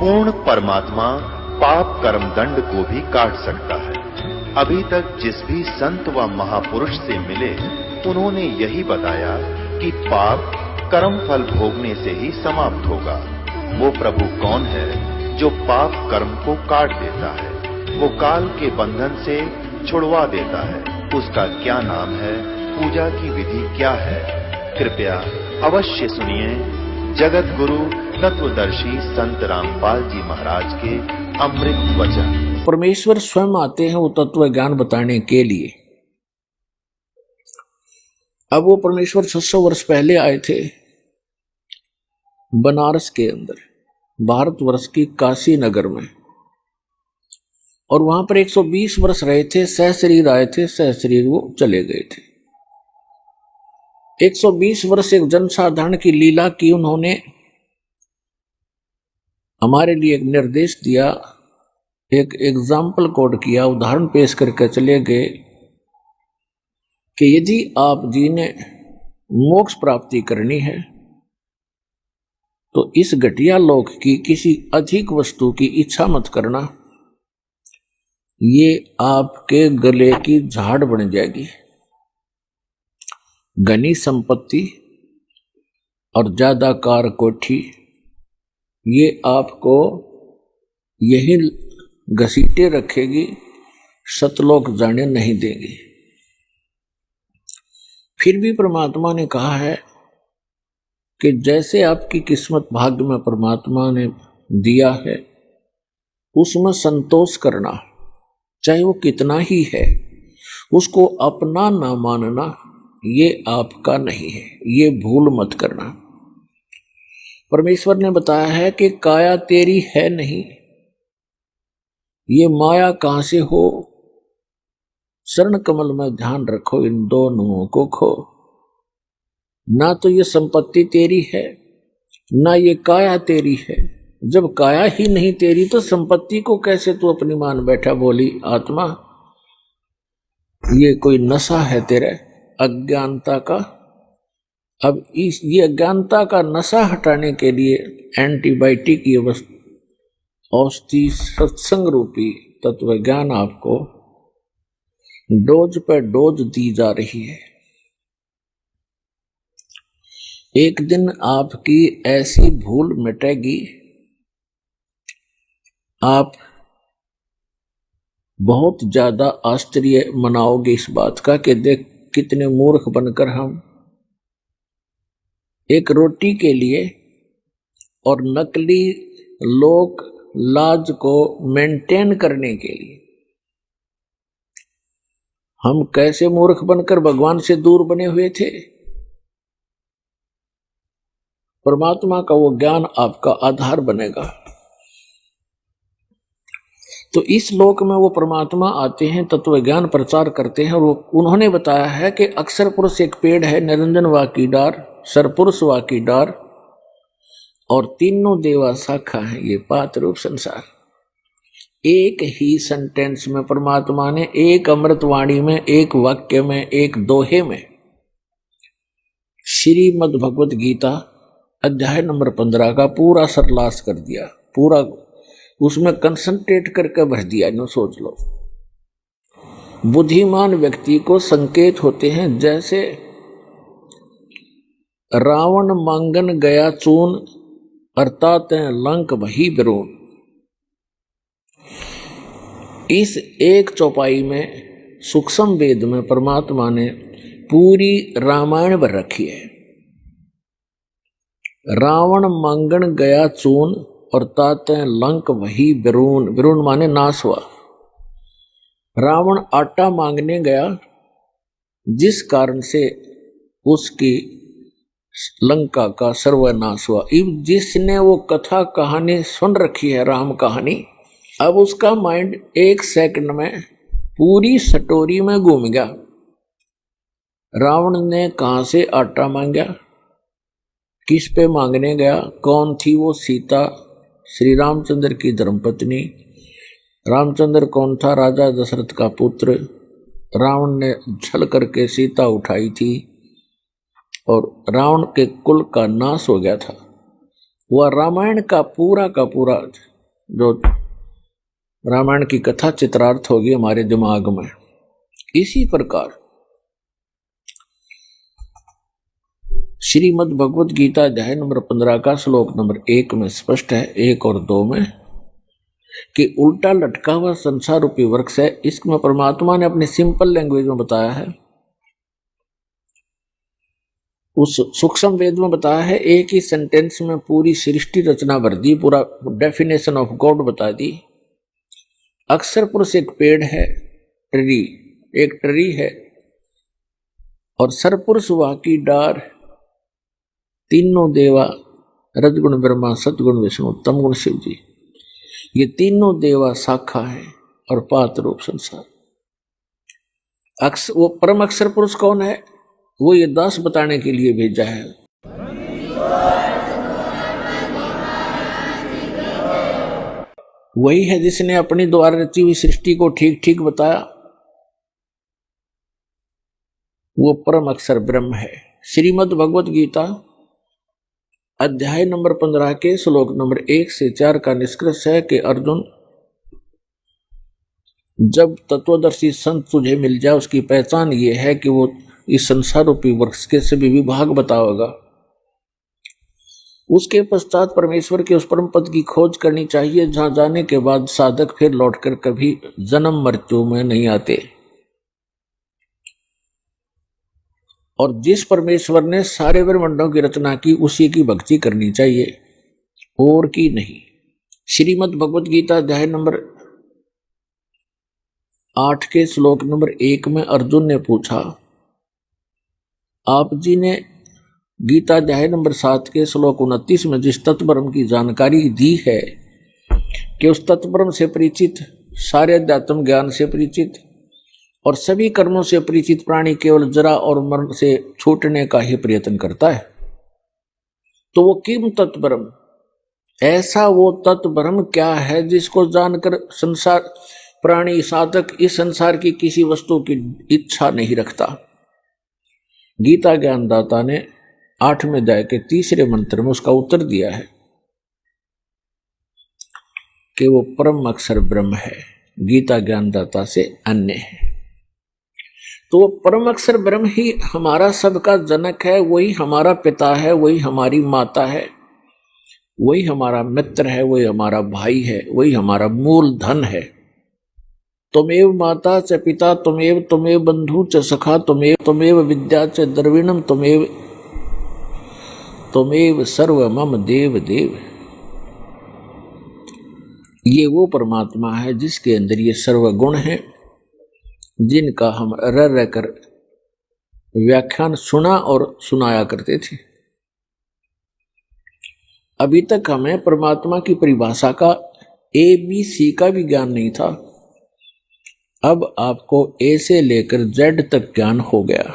पूर्ण परमात्मा पाप कर्म दंड को भी काट सकता है। अभी तक जिस भी संत व महापुरुष से मिले उन्होंने यही बताया कि पाप कर्म फल भोगने से ही समाप्त होगा। वो प्रभु कौन है जो पाप कर्म को काट देता है, वो काल के बंधन से छुड़वा देता है। उसका क्या नाम है, पूजा की विधि क्या है? कृपया अवश्य सुनिए जगत गुरु तत्वदर्शी संत रामपाल जी महाराज के अमृत वचन। परमेश्वर स्वयं आते हैं वो तत्व ज्ञान बताने के लिए। अब वो परमेश्वर 600 वर्ष पहले आए थे बनारस के अंदर, भारतवर्ष की काशी नगर में, और वहां पर 120 वर्ष रहे थे। सहशरीर आए थे, सहशरीर वो चले गए थे। 120 वर्ष एक जनसाधारण की लीला की उन्होंने, हमारे लिए एक निर्देश दिया, एक एग्जाम्पल कोड किया, उदाहरण पेश करके चले गए कि यदि आप जी ने मोक्ष प्राप्ति करनी है तो इस घटिया लोक की किसी अधिक वस्तु की इच्छा मत करना, ये आपके गले की झाड़ बन जाएगी। घनी संपत्ति और ज्यादा कार कोठी ये आपको यही घसीटे रखेगी, सतलोक जाने नहीं देगी। फिर भी परमात्मा ने कहा है कि जैसे आपकी किस्मत भाग्य में परमात्मा ने दिया है उसमें संतोष करना, चाहे वो कितना ही है, उसको अपना ना मानना, ये आपका नहीं है, ये भूल मत करना। परमेश्वर ने बताया है कि काया तेरी है नहीं, ये माया कहां से हो। शरण कमल में ध्यान रखो, इन दोनों को खो। ना तो ये संपत्ति तेरी है, ना ये काया तेरी है। जब काया ही नहीं तेरी तो संपत्ति को कैसे तू अपनी मान बैठा? बोली आत्मा, ये कोई नशा है तेरे अज्ञानता का। अब ये अज्ञानता का नशा हटाने के लिए एंटीबायोटिक ये औषधि सत्संग रूपी तत्व ज्ञान आपको डोज पर डोज दी जा रही है। एक दिन आपकी ऐसी भूल मिटेगी, आप बहुत ज्यादा आश्चर्य मनाओगे इस बात का कि देख कितने मूर्ख बनकर हम एक रोटी के लिए और नकली लोक लाज को मेंटेन करने के लिए हम कैसे मूर्ख बनकर भगवान से दूर बने हुए थे। परमात्मा का वो ज्ञान आपका आधार बनेगा। तो इस लोक में वो परमात्मा आते हैं, तत्व ज्ञान प्रचार करते हैं, और वो उन्होंने बताया है कि अक्षर पुरुष एक पेड़ है, निरंजन वाकी डार, सरपुरुष वाकी डार, और तीनों देवा शाखा है ये पात रूप संसार। एक ही सेंटेंस में परमात्मा ने, एक अमृतवाणी में, एक वाक्य में, एक दोहे में श्रीमद् भगवत गीता अध्याय नंबर 15 का पूरा सरलास कर दिया, पूरा उसमें कंसंट्रेट करके भर दिया। नो सोच लो, बुद्धिमान व्यक्ति को संकेत होते हैं जैसे रावण मांगन गया चून, अर्थात लंक वही बिरून। इस एक चौपाई में सूक्ष्म वेद में परमात्मा ने पूरी रामायण भर रखी है। रावण मांगन गया चून और ताते लंक वही बिरून। बिरून माने नाश हुआ। रावण आटा मांगने गया जिस कारण से उसकी लंका का सर्वनाश हुआ। जिसने वो कथा कहानी सुन रखी है, राम कहानी, अब उसका माइंड एक सेकंड में पूरी स्टोरी में घूम गया। रावण ने कहां से आटा मांगा, किस पे मांगने गया, कौन थी वो सीता, श्री रामचंद्र की धर्मपत्नी। रामचंद्र कौन था? राजा दशरथ का पुत्र। रावण ने छल करके सीता उठाई थी और रावण के कुल का नाश हो गया था। वह रामायण का पूरा जो रामायण की कथा चित्रार्थ होगी हमारे दिमाग में। इसी प्रकार श्रीमद् भगवत गीता अध्याय नंबर 15 का श्लोक नंबर 1 में स्पष्ट है, 1 और 2 में, कि उल्टा लटका हुआ संसार रूपी वृक्ष है। इसमें परमात्मा ने अपने सिंपल लैंग्वेज में बताया है, उस सूक्ष्म वेद में बताया है, एक ही सेंटेंस में पूरी सृष्टि रचना भर दी, पूरा डेफिनेशन ऑफ गॉड बता दी। अक्षर पुरुष एक पेड़ है, ट्री, एक ट्री है, और सरपुरुष वह की डार, तीनों देवा, रजगुण ब्रह्मा, सतगुण विष्णु, तमगुण शिव जी, ये तीनों देवा शाखा है, और पात रूप संसार। वो परम अक्षर पुरुष कौन है? वो ये दास बताने के लिए भेजा है। वही है जिसने अपनी द्वारा रची हुई सृष्टि को ठीक ठीक बताया, वो परम अक्षर ब्रह्म है। श्रीमद् भगवत गीता अध्याय नंबर 15 के श्लोक नंबर 1 से 4 का निष्कर्ष है कि अर्जुन, जब तत्वदर्शी संत तुझे मिल जाए, उसकी पहचान ये है कि वो इस संसार रूपी वृक्ष के सभी विभाग बताओगा। उसके पश्चात परमेश्वर के उस परम पद की खोज करनी चाहिए, जहां जाने के बाद साधक फिर लौटकर कभी जन्म मृत्यु में नहीं आते। और जिस परमेश्वर ने सारे ब्रह्मांडों की रचना की, उसी की भक्ति करनी चाहिए, और की नहीं। श्रीमद् भगवत गीता अध्याय नंबर 8 के श्लोक नंबर 1 में अर्जुन ने पूछा, आप जी ने गीता अध्याय नंबर 7 के श्लोक 29 में जिस तत्वब्रह्म की जानकारी दी है कि उस तत्वब्रह्म से परिचित, सारे अध्यात्म ज्ञान से परिचित और सभी कर्मों से परिचित प्राणी केवल जरा और मरण से छूटने का ही प्रयत्न करता है, तो वो किम तत्वब्रह्म, ऐसा वो तत्वब्रह्म क्या है जिसको जानकर संसार प्राणी साधक इस संसार की किसी वस्तु की इच्छा नहीं रखता। गीता ज्ञानदाता ने 8वें अध्याय के 3रे मंत्र में उसका उत्तर दिया है कि वो परम अक्षर ब्रह्म है, गीता ज्ञानदाता से अन्य है। तो वो परम अक्षर ब्रह्म ही हमारा सबका जनक है, वही हमारा पिता है, वही हमारी माता है, वही हमारा मित्र है, वही हमारा भाई है, वही हमारा मूल धन है। तुमेव माता च पिता तुमेव बंधु च सखा तुमेव विद्या च द्रविणम तुमेव सर्व मम देव देव। ये वो परमात्मा है जिसके अंदर ये सर्व गुण है, जिनका हम रह कर व्याख्यान सुना और सुनाया करते थे। अभी तक हमें परमात्मा की परिभाषा का ABC का भी ज्ञान नहीं था। अब आपको A से लेकर Z तक ज्ञान हो गया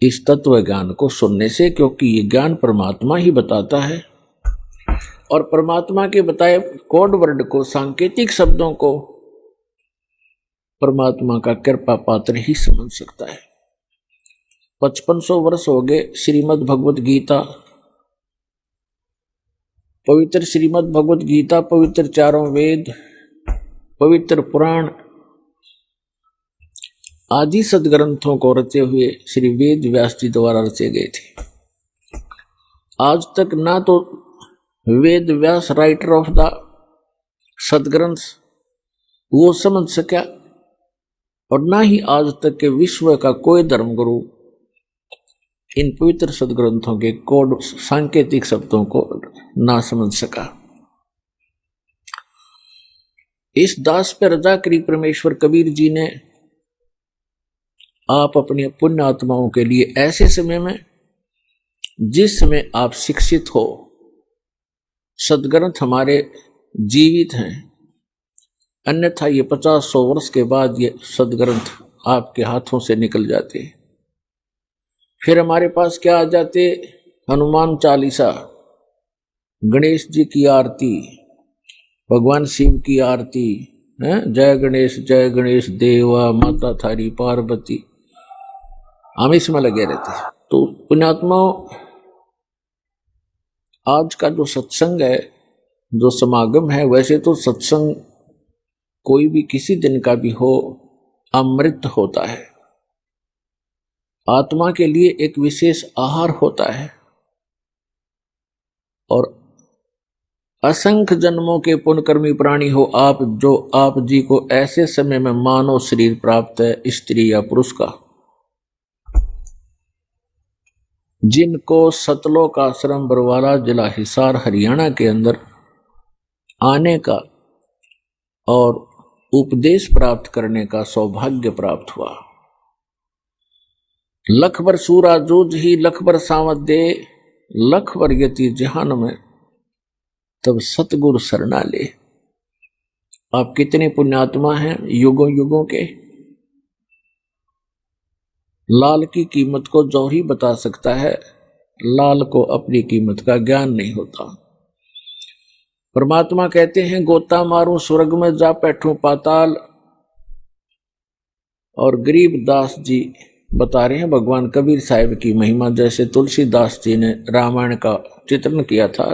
इस तत्व ज्ञान को सुनने से, क्योंकि ये ज्ञान परमात्मा ही बताता है, और परमात्मा के बताए कोड वर्ड को, सांकेतिक शब्दों को परमात्मा का कृपा पात्र ही समझ सकता है। 5500 वर्ष हो गए श्रीमद् भगवत गीता, पवित्र श्रीमद् भगवत गीता, पवित्र चारों वेद, पवित्र पुराण आदि सदग्रंथों को रचे हुए श्री वेद व्यास जी द्वारा रचे गए थे। आज तक ना तो Ved Vyas writer of the सदग्रंथ वो समझ सका, और ना ही आज तक के विश्व का कोई धर्मगुरु इन पवित्र सदग्रंथों के कोड सांकेतिक शब्दों को ना समझ सका। इस दास पर रजा करी परमेश्वर कबीर जी ने आप अपनी पुण्य आत्माओं के लिए ऐसे समय में जिस समय आप शिक्षित हो, सदग्रंथ हमारे जीवित हैं, अन्यथा ये 50-100 वर्ष के बाद ये सदग्रंथ आपके हाथों से निकल जाते, फिर हमारे पास क्या आ जाते? हनुमान चालीसा, गणेश जी की आरती, भगवान शिव की आरती है, जय गणेश देवा, माता थारी पार्वती, हम इसमें लगे रहते हैं। तो पुण्यात्माओं, आज का जो सत्संग है जो समागम है, वैसे तो सत्संग कोई भी किसी दिन का भी हो अमृत होता है, आत्मा के लिए एक विशेष आहार होता है। और असंख्य जन्मों के पुण्यकर्मी प्राणी हो आप, जो आप जी को ऐसे समय में मानव शरीर प्राप्त है, स्त्री या पुरुष का, जिनको सतलोक आश्रम बरवाला जिला हिसार हरियाणा के अंदर आने का और उपदेश प्राप्त करने का सौभाग्य प्राप्त हुआ। लख बर सूरा जूझ ही लख बर सावत दे, लख बर यति जहान में तब सतगुरु शरणा ले। आप कितने पुण्यात्मा हैं युगों युगों के। लाल की कीमत को जौहरी बता सकता है, लाल को अपनी कीमत का ज्ञान नहीं होता। परमात्मा कहते हैं गोता मारूं स्वर्ग में जा बैठूं पाताल। और गरीब दास जी बता रहे हैं भगवान कबीर साहिब की महिमा, जैसे तुलसीदास जी ने रामायण का चित्रण किया था,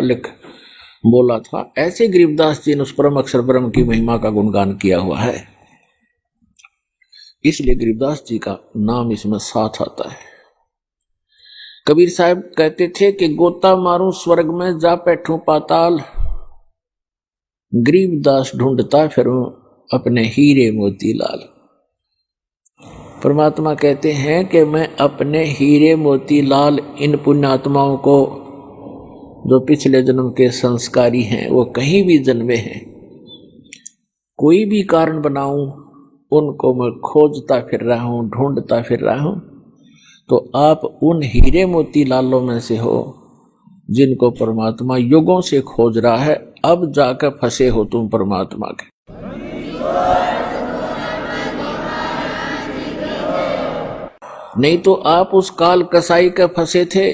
बोला था, ऐसे गरीबदास जी ने उस परम अक्षर ब्रह्म की महिमा का गुणगान किया हुआ है, इसलिए गरीबदास जी का नाम इसमें साथ आता है। कबीर साहब कहते थे कि गोता मारूं स्वर्ग में जा बैठूं पाताल, गरीबदास ढूंढता फिरूं अपने हीरे मोती लाल। परमात्मा कहते हैं कि मैं अपने हीरे मोती लाल इन पुण्यात्माओं को, जो पिछले जन्म के संस्कारी हैं, वो कहीं भी जन्मे हैं, कोई भी कारण बनाऊं, उनको मैं खोजता फिर रहा हूं, ढूंढता फिर रहा हूं। तो आप उन हीरे मोती लालों में से हो जिनको परमात्मा युगों से खोज रहा है। अब जाकर फंसे हो तुम परमात्मा के। नहीं तो आप उस काल कसाई के फंसे थे,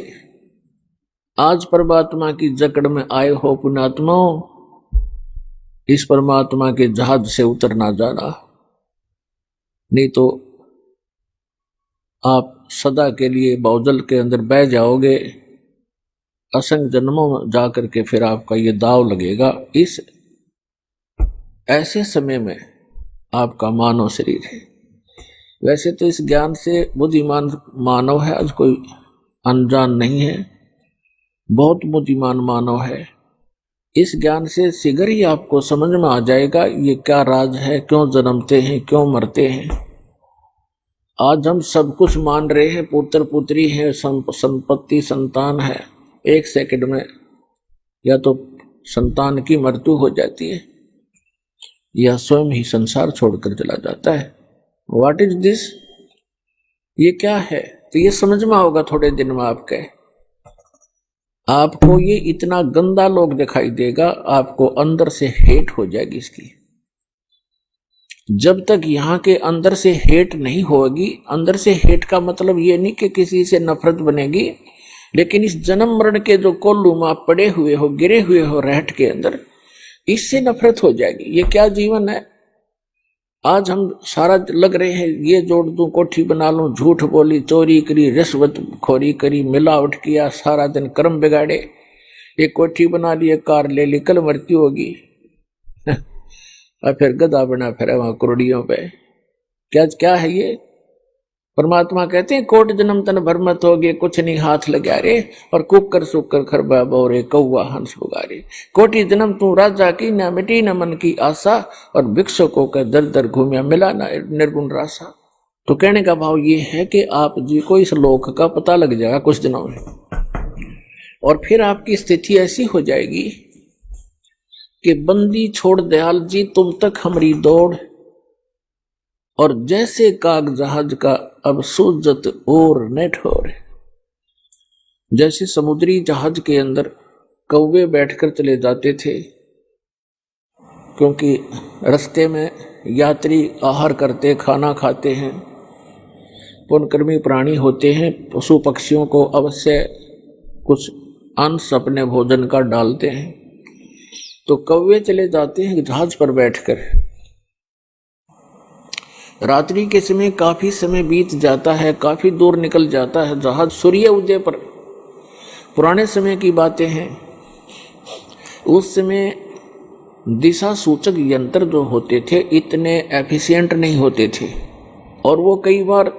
आज परमात्मा की जकड़ में आए हो पुण्यात्माओं। इस परमात्मा के जहाज से उतर ना जाना, नहीं तो आप सदा के लिए बाउजल के अंदर बह जाओगे। असंख्य जन्मों में जाकर के फिर आपका ये दाव लगेगा। इस ऐसे समय में आपका मानव शरीर है। वैसे तो इस ज्ञान से बुद्धिमान मानव है, आज कोई अनजान नहीं है, बहुत बुद्धिमान मानव है। इस ज्ञान से शीघ्र ही आपको समझ में आ जाएगा ये क्या राज है, क्यों जन्मते हैं, क्यों मरते हैं। आज हम सब कुछ मान रहे हैं, पुत्र पुत्री है, संपत्ति संतान है, एक सेकंड में या तो संतान की मृत्यु हो जाती है या स्वयं ही संसार छोड़कर चला जाता है। व्हाट इज दिस, ये क्या है? तो ये समझ में आओगा थोड़े दिन में आपको ये इतना गंदा लोग दिखाई देगा, आपको अंदर से हेट हो जाएगी इसकी। जब तक यहाँ के अंदर से हेट नहीं होगी, अंदर से हेट का मतलब ये नहीं कि किसी से नफरत बनेगी, लेकिन इस जन्म मरण के जो कोल्लू में आप पड़े हुए हो, गिरे हुए हो रहट के अंदर, इससे नफरत हो जाएगी। ये क्या जीवन है? आज हम सारा लग रहे हैं, ये जोड़ दूं, कोठी बना लूं, झूठ बोली, चोरी करी, रिश्वत खोरी करी, मिलावट किया, सारा दिन कर्म बिगाड़े, एक कोठी बना ली, कार ले ली, कल मृत्यु होगी और फिर गधा बना फिर वहां करोड़ियों पे। क्या है ये? परमात्मा कहते हैं कोट जन्म तन भरमत हो गए, कुछ नहीं हाथ लगा रे, और कुकर सुकर खरबा बोरे, कौवा हंस पुगारे। कोटि जन्म तू राजा की, न मिटी न मन की आशा, और भिक्षुकों का दर दर घूमिया, मिला न निर्गुण रासा। तो कहने का भाव ये है कि आप जी को इस लोक का पता लग जाएगा कुछ दिनों में, और फिर आपकी स्थिति ऐसी हो जाएगी कि बंदी छोड़ दयाल जी तुम तक हमारी दौड़, और जैसे काग जहाज का अब सूजत और नेट हो रहे। जैसे समुद्री जहाज के अंदर कौवे बैठकर चले जाते थे, क्योंकि रास्ते में यात्री आहार करते, खाना खाते हैं, पुण्यकर्मी प्राणी होते हैं, पशु पक्षियों को अवश्य कुछ अंश अपने भोजन का डालते हैं। तो कौवे चले जाते हैं जहाज पर बैठकर। रात्रि के समय काफी समय बीत जाता है, काफी दूर निकल जाता है जहाज, सूर्य उदय पर। पुराने समय की बातें हैं, उस समय दिशा सूचक यंत्र जो होते थे इतने एफिशिएंट नहीं होते थे और वो कई बार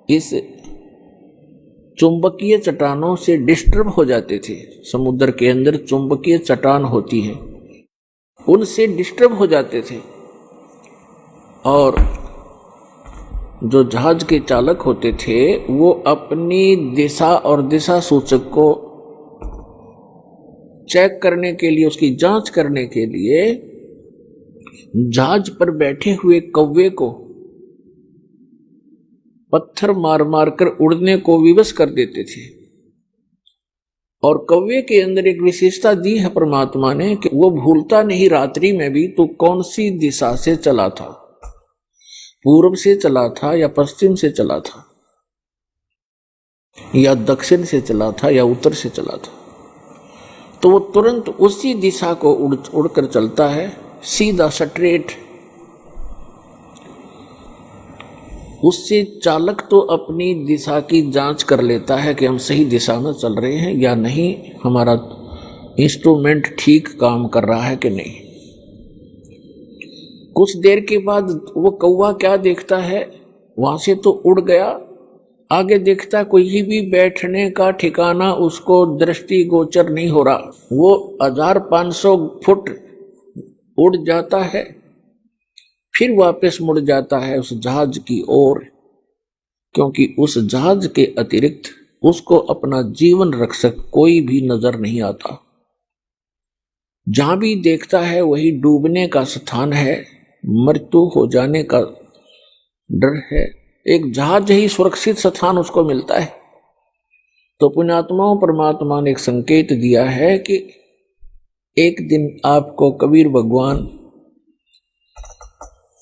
इस चुंबकीय चट्टानों से डिस्टर्ब हो जाते थे। समुद्र के अंदर चुंबकीय चट्टान होती है, उनसे डिस्टर्ब हो जाते थे और जो जहाज के चालक होते थे वो अपनी दिशा और दिशा सूचक को चेक करने के लिए, उसकी जांच करने के लिए जहाज पर बैठे हुए कौवे को पत्थर मार मार कर उड़ने को विवश कर देते थे। और कौवे के अंदर एक विशेषता दी है परमात्मा ने कि वो भूलता नहीं रात्रि में भी तो कौन सी दिशा से चला था, पूर्व से चला था या पश्चिम से चला था या दक्षिण से चला था या उत्तर से चला था, तो वो तुरंत उसी दिशा को उड़कर चलता है, सीधा स्ट्रेट। उससे चालक तो अपनी दिशा की जांच कर लेता है कि हम सही दिशा में चल रहे हैं या नहीं, हमारा इंस्ट्रूमेंट ठीक काम कर रहा है कि नहीं। कुछ देर के बाद वो कौवा क्या देखता है, वहां से तो उड़ गया, आगे देखता कोई भी बैठने का ठिकाना उसको दृष्टि गोचर नहीं हो रहा। वो 1500 फुट उड़ जाता है, फिर वापस मुड़ जाता है उस जहाज की ओर, क्योंकि उस जहाज के अतिरिक्त उसको अपना जीवन रक्षक कोई भी नजर नहीं आता। जहां भी देखता है वही डूबने का स्थान है, मृत्यु हो जाने का डर है। एक जहाज ही सुरक्षित स्थान उसको मिलता है। तो पुण्यात्माओं, परमात्मा ने एक संकेत दिया है कि एक दिन आपको कबीर भगवान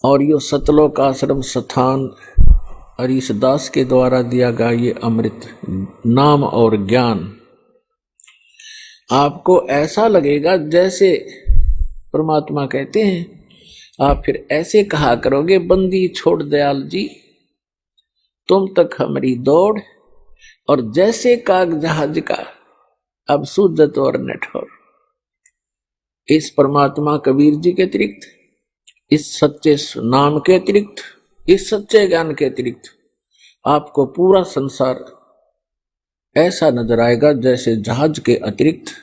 और ये सतलोक आश्रम स्थान हरिदास के द्वारा दिया गया ये अमृत नाम और ज्ञान आपको ऐसा लगेगा जैसे परमात्मा कहते हैं, आप फिर ऐसे कहा करोगे, बंदी छोड़ दयाल जी तुम तक हमारी दौड़, और जैसे काग जहाज का अब सूझत और नठौर। इस परमात्मा कबीर जी के अतिरिक्त, इस सच्चे नाम के अतिरिक्त, इस सच्चे ज्ञान के अतिरिक्त आपको पूरा संसार ऐसा नजर आएगा जैसे जहाज के अतिरिक्त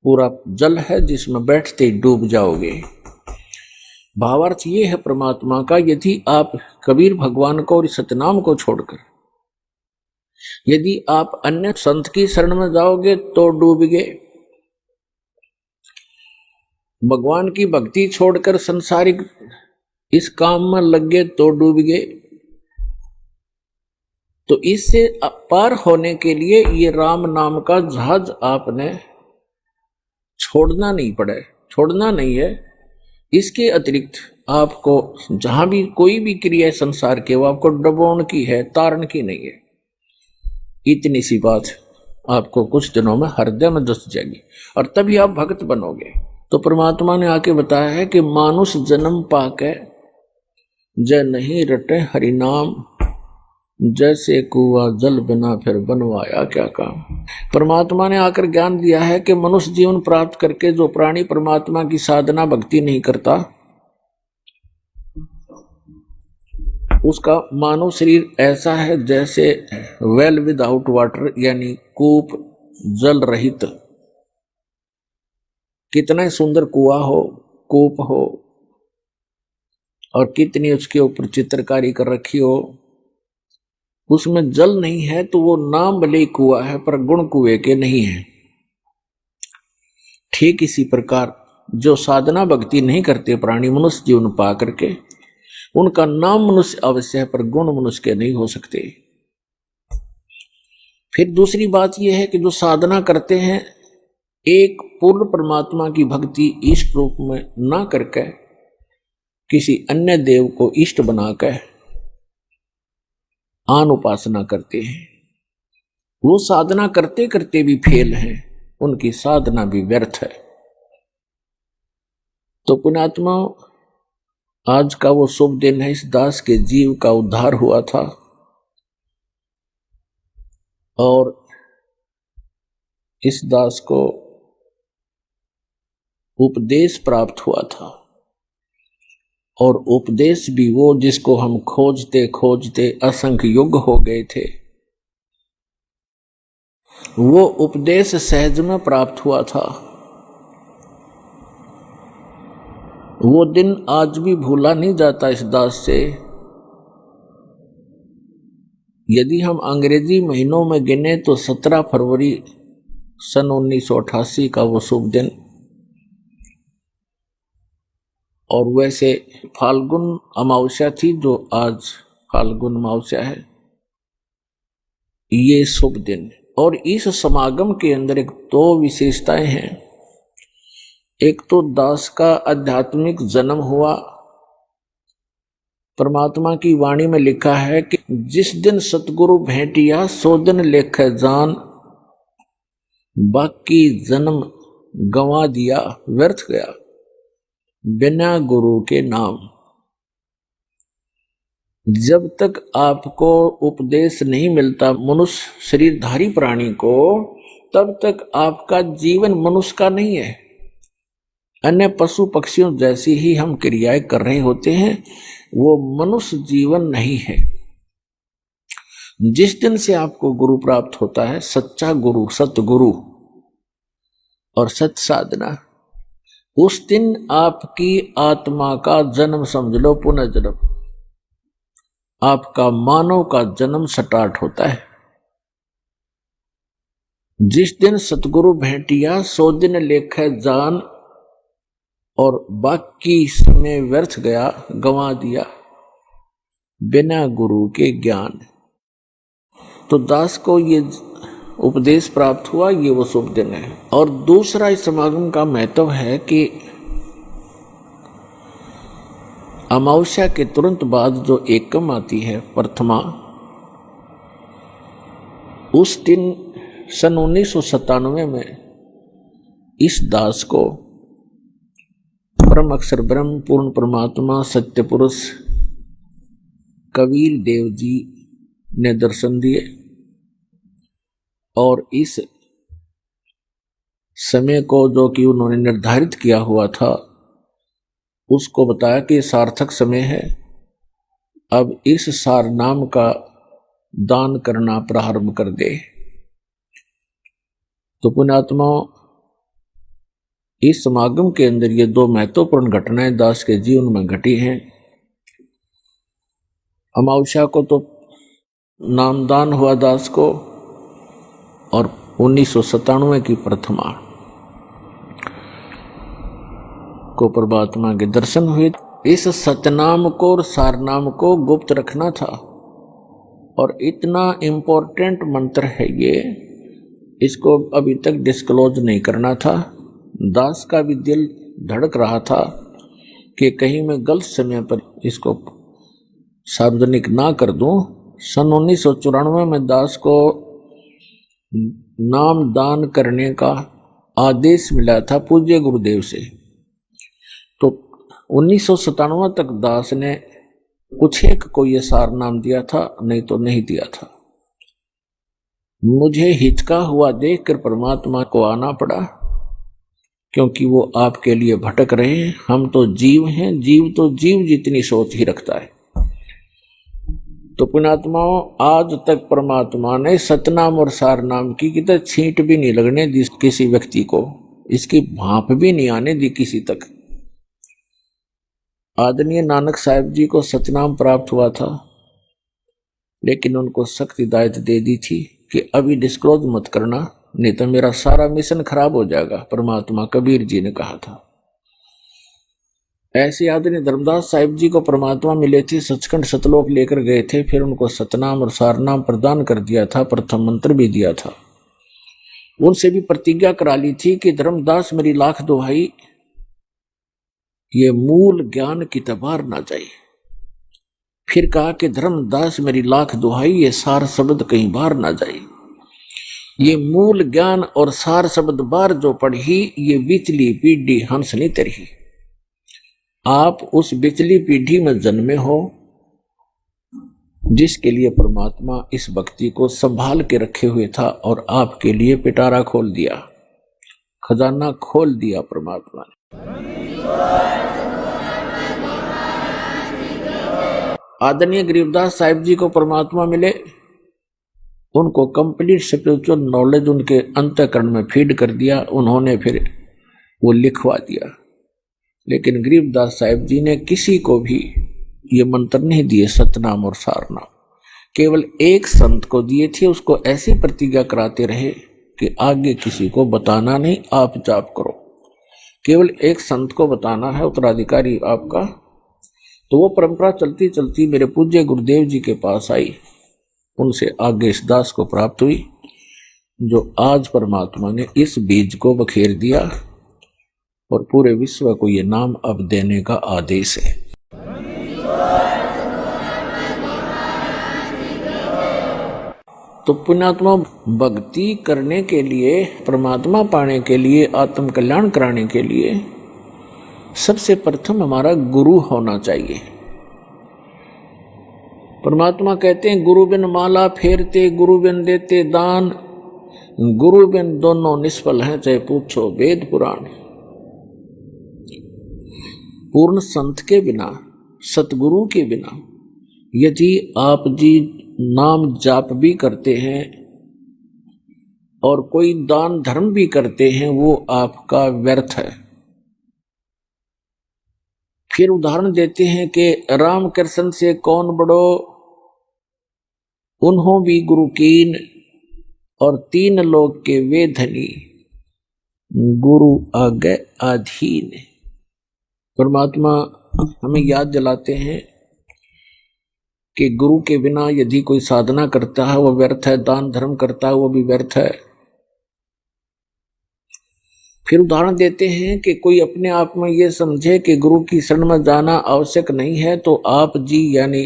पूरा जल है जिसमें बैठते ही डूब जाओगे। भावार्थ ये है परमात्मा का, यदि आप कबीर भगवान को और सतनाम को छोड़कर यदि आप अन्य संत की शरण में जाओगे तो डूब गए, भगवान की भक्ति छोड़कर संसारिक इस काम में लग गए तो डूब गए। तो इससे पार होने के लिए ये राम नाम का जहाज आपने छोड़ना नहीं पड़े, छोड़ना नहीं है। इसके अतिरिक्त आपको जहां भी कोई भी क्रिया संसार के वो आपको डबोण की है, तारण की नहीं है। इतनी सी बात आपको कुछ दिनों में हृदय में दस जाएगी और तभी आप भक्त बनोगे। तो परमात्मा ने आके बताया है कि मानुष जन्म पाके जय नहीं रटे हरि नाम, जैसे कुआ जल बिना फिर बनवाया क्या काम। परमात्मा ने आकर ज्ञान दिया है कि मनुष्य जीवन प्राप्त करके जो प्राणी परमात्मा की साधना भक्ति नहीं करता उसका मानव शरीर ऐसा है जैसे वेल विदाउट वाटर, यानी कूप जल रहित। कितना सुंदर कुआ हो, कूप हो और कितनी उसके ऊपर चित्रकारी कर रखी हो, उसमें जल नहीं है तो वो नाम भले कुआ है पर गुण कुएं के नहीं है। ठीक इसी प्रकार जो साधना भक्ति नहीं करते प्राणी मनुष्य जीवन पा करके, उनका नाम मनुष्य अवश्य है पर गुण मनुष्य के नहीं हो सकते। फिर दूसरी बात यह है कि जो साधना करते हैं एक पूर्ण परमात्मा की भक्ति इष्ट रूप में ना करके किसी अन्य देव को इष्ट बनाकर आन उपासना करते हैं, वो साधना करते करते भी फेल हैं, उनकी साधना भी व्यर्थ है। तो पुण्यात्मा, आज का वो शुभ दिन है, इस दास के जीव का उद्धार हुआ था और इस दास को उपदेश प्राप्त हुआ था, और उपदेश भी वो जिसको हम खोजते खोजते असंख्य युग हो गए थे, वो उपदेश सहज में प्राप्त हुआ था। वो दिन आज भी भूला नहीं जाता इस दास से। यदि हम अंग्रेजी महीनों में गिने तो 17 फरवरी सन 1988 का वो शुभ दिन, और वैसे फाल्गुन अमावस्या थी जो आज फाल्गुन अमावस्या है, ये शुभ दिन। और इस समागम के अंदर एक दो विशेषताएं हैं। एक तो दास का आध्यात्मिक जन्म हुआ। परमात्मा की वाणी में लिखा है कि जिस दिन सतगुरु भेंटिया सो दिन लेखे जान, बाकी जन्म गंवा दिया व्यर्थ गया बिना गुरु के नाम। जब तक आपको उपदेश नहीं मिलता मनुष्य शरीरधारी प्राणी को, तब तक आपका जीवन मनुष्य का नहीं है। अन्य पशु पक्षियों जैसी ही हम क्रियाएं कर रहे होते हैं, वो मनुष्य जीवन नहीं है। जिस दिन से आपको गुरु प्राप्त होता है, सच्चा गुरु, सतगुरु और सत साधना, उस दिन आपकी आत्मा का जन्म समझ लो, पुनर्जन्म, आपका मानव का जन्म स्टार्ट होता है। जिस दिन सतगुरु भेंटिया सो दिन लेखे जान, और बाकी समय व्यर्थ गया गंवा दिया बिना गुरु के ज्ञान। तो दास को ये उपदेश प्राप्त हुआ, ये वो शुभ दिन है। और दूसरा इस समागम का महत्व है कि अमावस्या के तुरंत बाद जो एकम आती है, प्रथमा, उस दिन सन 1997 में इस दास को परम अक्षर ब्रह्म पूर्ण परमात्मा सत्य पुरुष कबीर देव जी ने दर्शन दिए, और इस समय को जो कि उन्होंने निर्धारित किया हुआ था, उसको बताया कि सार्थक समय है, अब इस सार नाम का दान करना प्रारंभ कर दे। तो पुण्यात्माओं, इस समागम के अंदर ये दो महत्वपूर्ण घटनाएं दास के जीवन में घटी हैं। अमावस्या को तो नामदान हुआ दास को, और 1997 की प्रथमा को परमात्मा के दर्शन हुए। इस सतनाम को और सारनाम को गुप्त रखना था, और इतना इम्पोर्टेंट मंत्र है ये, इसको अभी तक डिस्क्लोज नहीं करना था। दास का भी दिल धड़क रहा था कि कहीं मैं गलत समय पर इसको सार्वजनिक ना कर दूं। सन 1994 में दास को नाम दान करने का आदेश मिला था पूज्य गुरुदेव से। तो 1997 तक दास ने कुछ एक को ये सार नाम दिया था, नहीं तो नहीं दिया था। मुझे हिचका हुआ देखकर परमात्मा को आना पड़ा, क्योंकि वो आपके लिए भटक रहे हैं। हम तो जीव हैं, जीव तो जीव जितनी सोच ही रखता है। तो पुण्यात्माओं, आज तक परमात्मा ने सतनाम और सारनाम की कितने छींट भी नहीं लगने दी किसी व्यक्ति को, इसकी भाप भी नहीं आने दी किसी तक। आदरणीय नानक साहिब जी को सतनाम प्राप्त हुआ था, लेकिन उनको सख्त हिदायत दे दी थी कि अभी डिस्क्लोज मत करना, नहीं तो मेरा सारा मिशन खराब हो जाएगा, परमात्मा कबीर जी ने कहा था। ऐसे आदरणीय धर्मदास साहिब जी को परमात्मा मिले थे, सचखंड सतलोक लेकर गए थे, फिर उनको सतनाम और सारनाम प्रदान कर दिया था, प्रथम मंत्र भी दिया था। उनसे भी प्रतिज्ञा करा ली थी कि धर्मदास मेरी लाख दुहाई, ये मूल ज्ञान की तबार ना जाए। फिर कहा कि धर्मदास मेरी लाख दुहाई, ये सार शब्द कहीं बाहर ना जाए। ये मूल ज्ञान और सार शब्द बार जो पढ़ी, ये बिचली पीढ़ी हंस नहीं तरही। आप उस बिचली पीढ़ी में जन्मे हो जिसके लिए परमात्मा इस भक्ति को संभाल के रखे हुए था और आपके लिए पिटारा खोल दिया। खजाना खोल दिया परमात्मा ने। आदरणीय गरीबदास साहिब जी को परमात्मा मिले, उनको कंप्लीट स्पिरिचुअल नॉलेज उनके अंतःकरण में फीड कर दिया, उन्होंने फिर वो लिखवा दिया। लेकिन गरीबदास साहिब जी ने किसी को भी ये मंत्र नहीं दिए सतनाम और सारनाम, केवल एक संत को दिए थे। उसको ऐसी प्रतिज्ञा कराते रहे कि आगे किसी को बताना नहीं, आप जाप करो। केवल एक संत को बताना है, उत्तराधिकारी आपका। तो वो परंपरा चलती चलती मेरे पूज्य गुरुदेव जी के पास आई, उनसे आगे इस दास को प्राप्त हुई, जो आज परमात्मा ने इस बीज को बखेर दिया और पूरे विश्व को ये नाम अब देने का आदेश है। तो पुण्यात्मा, भक्ति करने के लिए, परमात्मा पाने के लिए, आत्म कल्याण कराने के लिए सबसे प्रथम हमारा गुरु होना चाहिए। परमात्मा कहते हैं गुरु बिन माला फेरते, गुरु बिन देते दान, गुरु बिन दोनों निष्फल हैं, चाहे पूछो वेद पुराण। पूर्ण संत के बिना, सतगुरु के बिना यदि आप जी नाम जाप भी करते हैं और कोई दान धर्म भी करते हैं, वो आपका व्यर्थ है। फिर उदाहरण देते हैं कि राम कृष्ण से कौन बड़ो, उन्हों भी गुरु कीन, और तीन लोग के वे धनी, गुरु आगे अधीन। परमात्मा हमें याद दिलाते हैं कि गुरु के बिना यदि कोई साधना करता है वो व्यर्थ है, दान धर्म करता है वो भी व्यर्थ है। फिर उदाहरण देते हैं कि कोई अपने आप में ये समझे कि गुरु की शरण में जाना आवश्यक नहीं है, तो आप जी यानी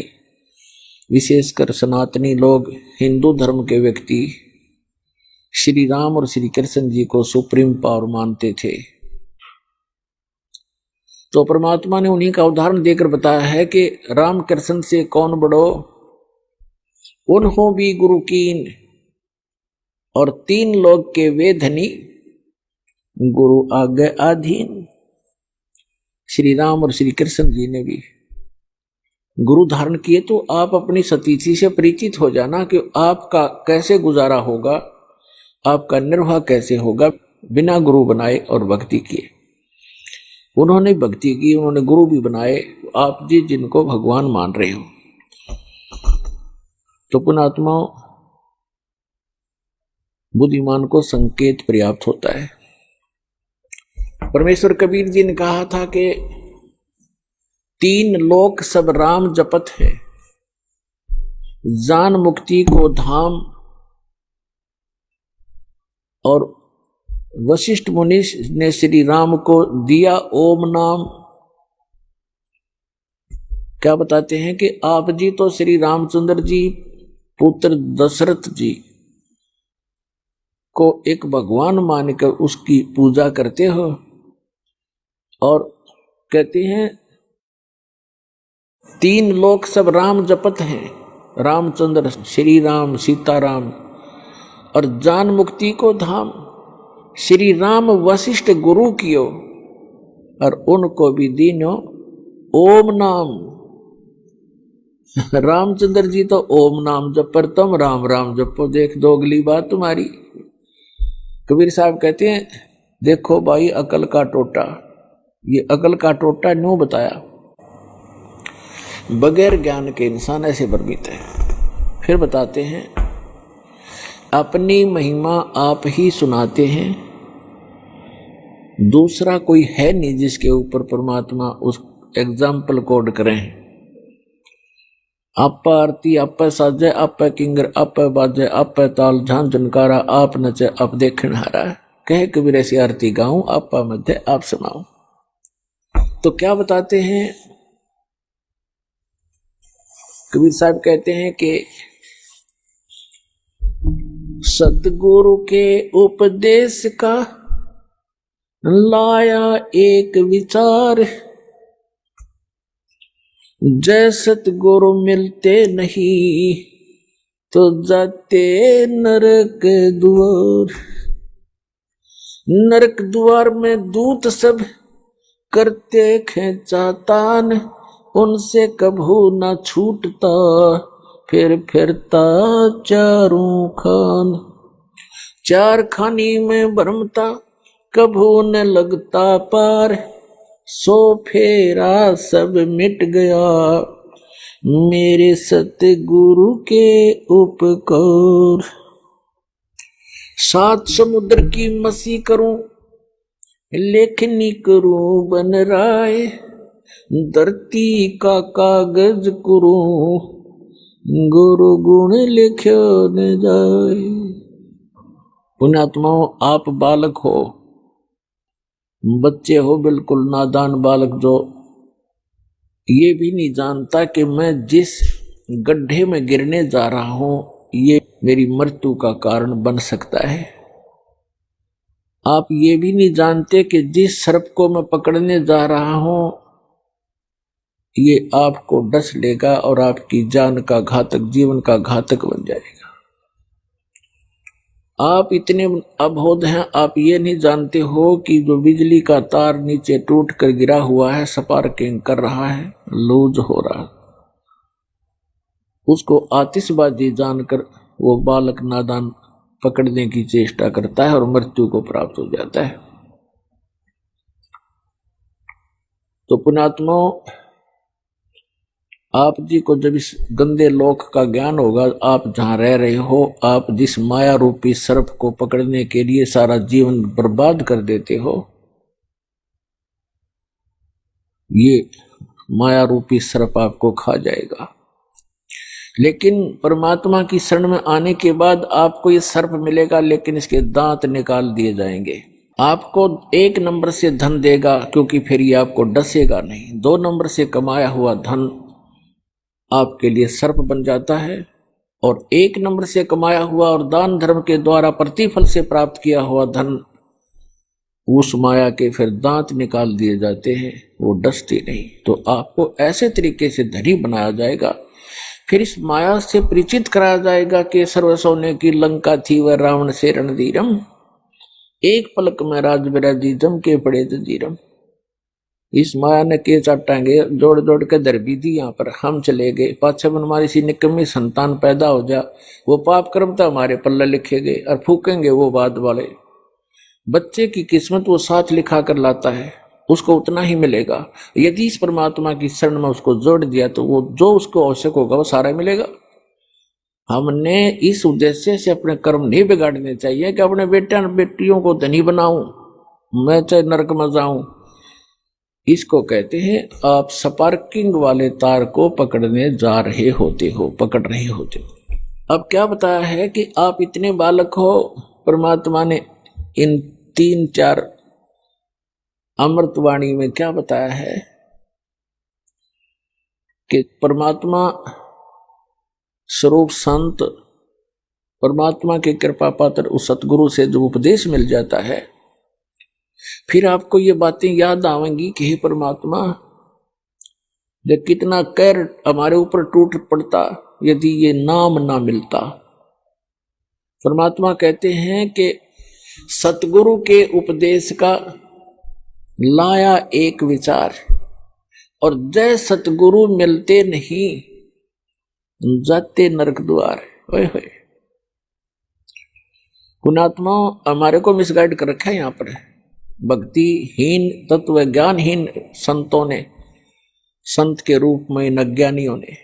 विशेषकर सनातनी लोग, हिंदू धर्म के व्यक्ति श्री राम और श्री कृष्ण जी को सुप्रीम पावर मानते थे। तो परमात्मा ने उन्हीं का उदाहरण देकर बताया है कि राम कृष्ण से कौन बड़ो, उन्हों भी गुरु कीन, और तीन लोग के वे धनी, गुरु आगे अधीन। श्री राम और श्री कृष्ण जी ने भी गुरु धारण किए। तो आप अपनी सतीथि से परिचित हो जाना कि आपका कैसे गुजारा होगा, आपका निर्वाह कैसे होगा बिना गुरु बनाए और भक्ति किए। उन्होंने भक्ति की, उन्होंने गुरु भी बनाए, आप जी जिनको भगवान मान रहे हो। तो पुण्यात्मा, बुद्धिमान को संकेत पर्याप्त होता है। परमेश्वर कबीर जी ने कहा था कि तीन लोक सब राम जपत है, जान मुक्ति को धाम, और वशिष्ठ मुनि ने श्री राम को दिया ओम नाम। क्या बताते हैं कि आप जी तो श्री रामचंद्र जी पुत्र दशरथ जी को एक भगवान मानकर उसकी पूजा करते हो, और कहते हैं तीन लोक सब राम जपत हैं, रामचंद्र, श्री राम, सीताराम, और जान मुक्ति को धाम श्री राम वशिष्ठ गुरु कियो, और उनको भी दीनो ओम नाम। रामचंद्र जी तो ओम नाम जप पर, तुम राम राम जपो, देख दो अगली बात तुम्हारी। कबीर साहब कहते हैं देखो भाई अकल का टोटा, ये अकल का टोटा न्यों बताया, बगैर ज्ञान के इंसान ऐसे भ्रमित है। फिर बताते हैं अपनी महिमा आप ही सुनाते हैं, दूसरा कोई है नहीं जिसके ऊपर परमात्मा उस एग्जाम्पल कोड करें। आप आरती आप साजे, आप किंगर आप बाजे, आप ताल झान झनकारा, आप नचे आप देखन हारा, कहे कबीर ऐसी आरती गाऊं, आप मध्य आप सुनाऊं। तो क्या बताते हैं कबीर साहब, कहते हैं कि सतगुरु के उपदेश का लाया एक विचार, जय सतगुरु मिलते नहीं तो जाते नरक द्वार। नरक द्वार में दूत सब करते खेचा तान, उनसे कभू न छूटता फिर फिरता चारों खान। चार खानी में भरमता कभू न लगता पार, सो फेरा सब मिट गया मेरे सतगुरु के उपकार। सात समुद्र की मसी करूं लेखनी करूं बन राय, धरती का कागज करूं गुरु गुण लिख्यो न जाए। पुण्यात्माओं, आप बालक हो, बच्चे हो, बिल्कुल नादान बालक, जो ये भी नहीं जानता कि मैं जिस गड्ढे में गिरने जा रहा हूं ये मेरी मृत्यु का कारण बन सकता है। आप ये भी नहीं जानते कि जिस सर्प को मैं पकड़ने जा रहा हूं ये आपको डस लेगा और आपकी जान का घातक, जीवन का घातक बन जाएगा। आप इतने अबोध हैं, आप ये नहीं जानते हो कि जो बिजली का तार नीचे टूट कर गिरा हुआ है, स्पार्किंग कर रहा है, लूज हो रहा है, उसको आतिशबाजी जानकर वो बालक नादान पकड़ने की चेष्टा करता है और मृत्यु को प्राप्त हो जाता है। तो पुण्यात्माओं, आप जी को जब इस गंदे लोक का ज्ञान होगा, आप जहां रह रहे हो, आप जिस माया रूपी सर्प को पकड़ने के लिए सारा जीवन बर्बाद कर देते हो, ये माया रूपी सर्प आपको खा जाएगा। लेकिन परमात्मा की शरण में आने के बाद आपको ये सर्प मिलेगा, लेकिन इसके दांत निकाल दिए जाएंगे। आपको 1 नंबर से धन देगा, क्योंकि फिर ये आपको डसेगा नहीं। 2 नंबर से कमाया हुआ धन आपके लिए सर्प बन जाता है, और 1 नंबर से कमाया हुआ और दान धर्म के द्वारा प्रतिफल से प्राप्त किया हुआ धन, उस माया के फिर दांत निकाल दिए जाते हैं, वो डसते नहीं। तो आपको ऐसे तरीके से धनी बनाया जाएगा, फिर इस माया से परिचित कराया जाएगा कि सर्व सोने की लंका थी वह रावण से रणधीरम, एक पलक में राज बिराजी जम के पड़े जजीरम। इस माया ने के चाटांगे जोड़ जोड़ के दर भी दी, यहाँ पर हम चले गए, पाछे हमारी सी निकम्मी संतान पैदा हो जा, वो पाप कर्म तो हमारे पल्ले लिखे गए और फूकेंगे वो बाद वाले। बच्चे की किस्मत वो साथ लिखा कर लाता है, उसको उतना ही मिलेगा। यदि इस परमात्मा की शरण में उसको जोड़ दिया तो वो जो उसको आवश्यक होगा वो सारा मिलेगा। हमने इस उद्देश्य से अपने कर्म नहीं बिगाड़ने चाहिए कि अपने बेटा बेटियों को धनी बनाऊं, मैं चाहे नरक में जाऊं। इसको कहते हैं आप स्पार्किंग वाले तार को पकड़ने जा रहे होते हो, पकड़ रहे होते हो। अब क्या बताया है कि आप इतने बालक हो, परमात्मा ने इन 3-4 अमृतवाणी में क्या बताया है कि परमात्मा स्वरूप संत, परमात्मा की कृपा पात्र उस सतगुरु से जो उपदेश मिल जाता है, फिर आपको ये बातें याद आवेंगी कि हे परमात्मा, जब कितना कहर हमारे ऊपर टूट पड़ता यदि ये नाम ना मिलता। परमात्मा कहते हैं कि सतगुरु के उपदेश का लाया एक विचार, और जय सतगुरु मिलते नहीं जाते नरक द्वार। ओए होए, पुण्यात्मा हमारे को मिसगाइड कर रखा है यहाँ पर। भक्तिहीन तत्व ज्ञानहीन संतों ने, संत के रूप में इन अज्ञानियों ने,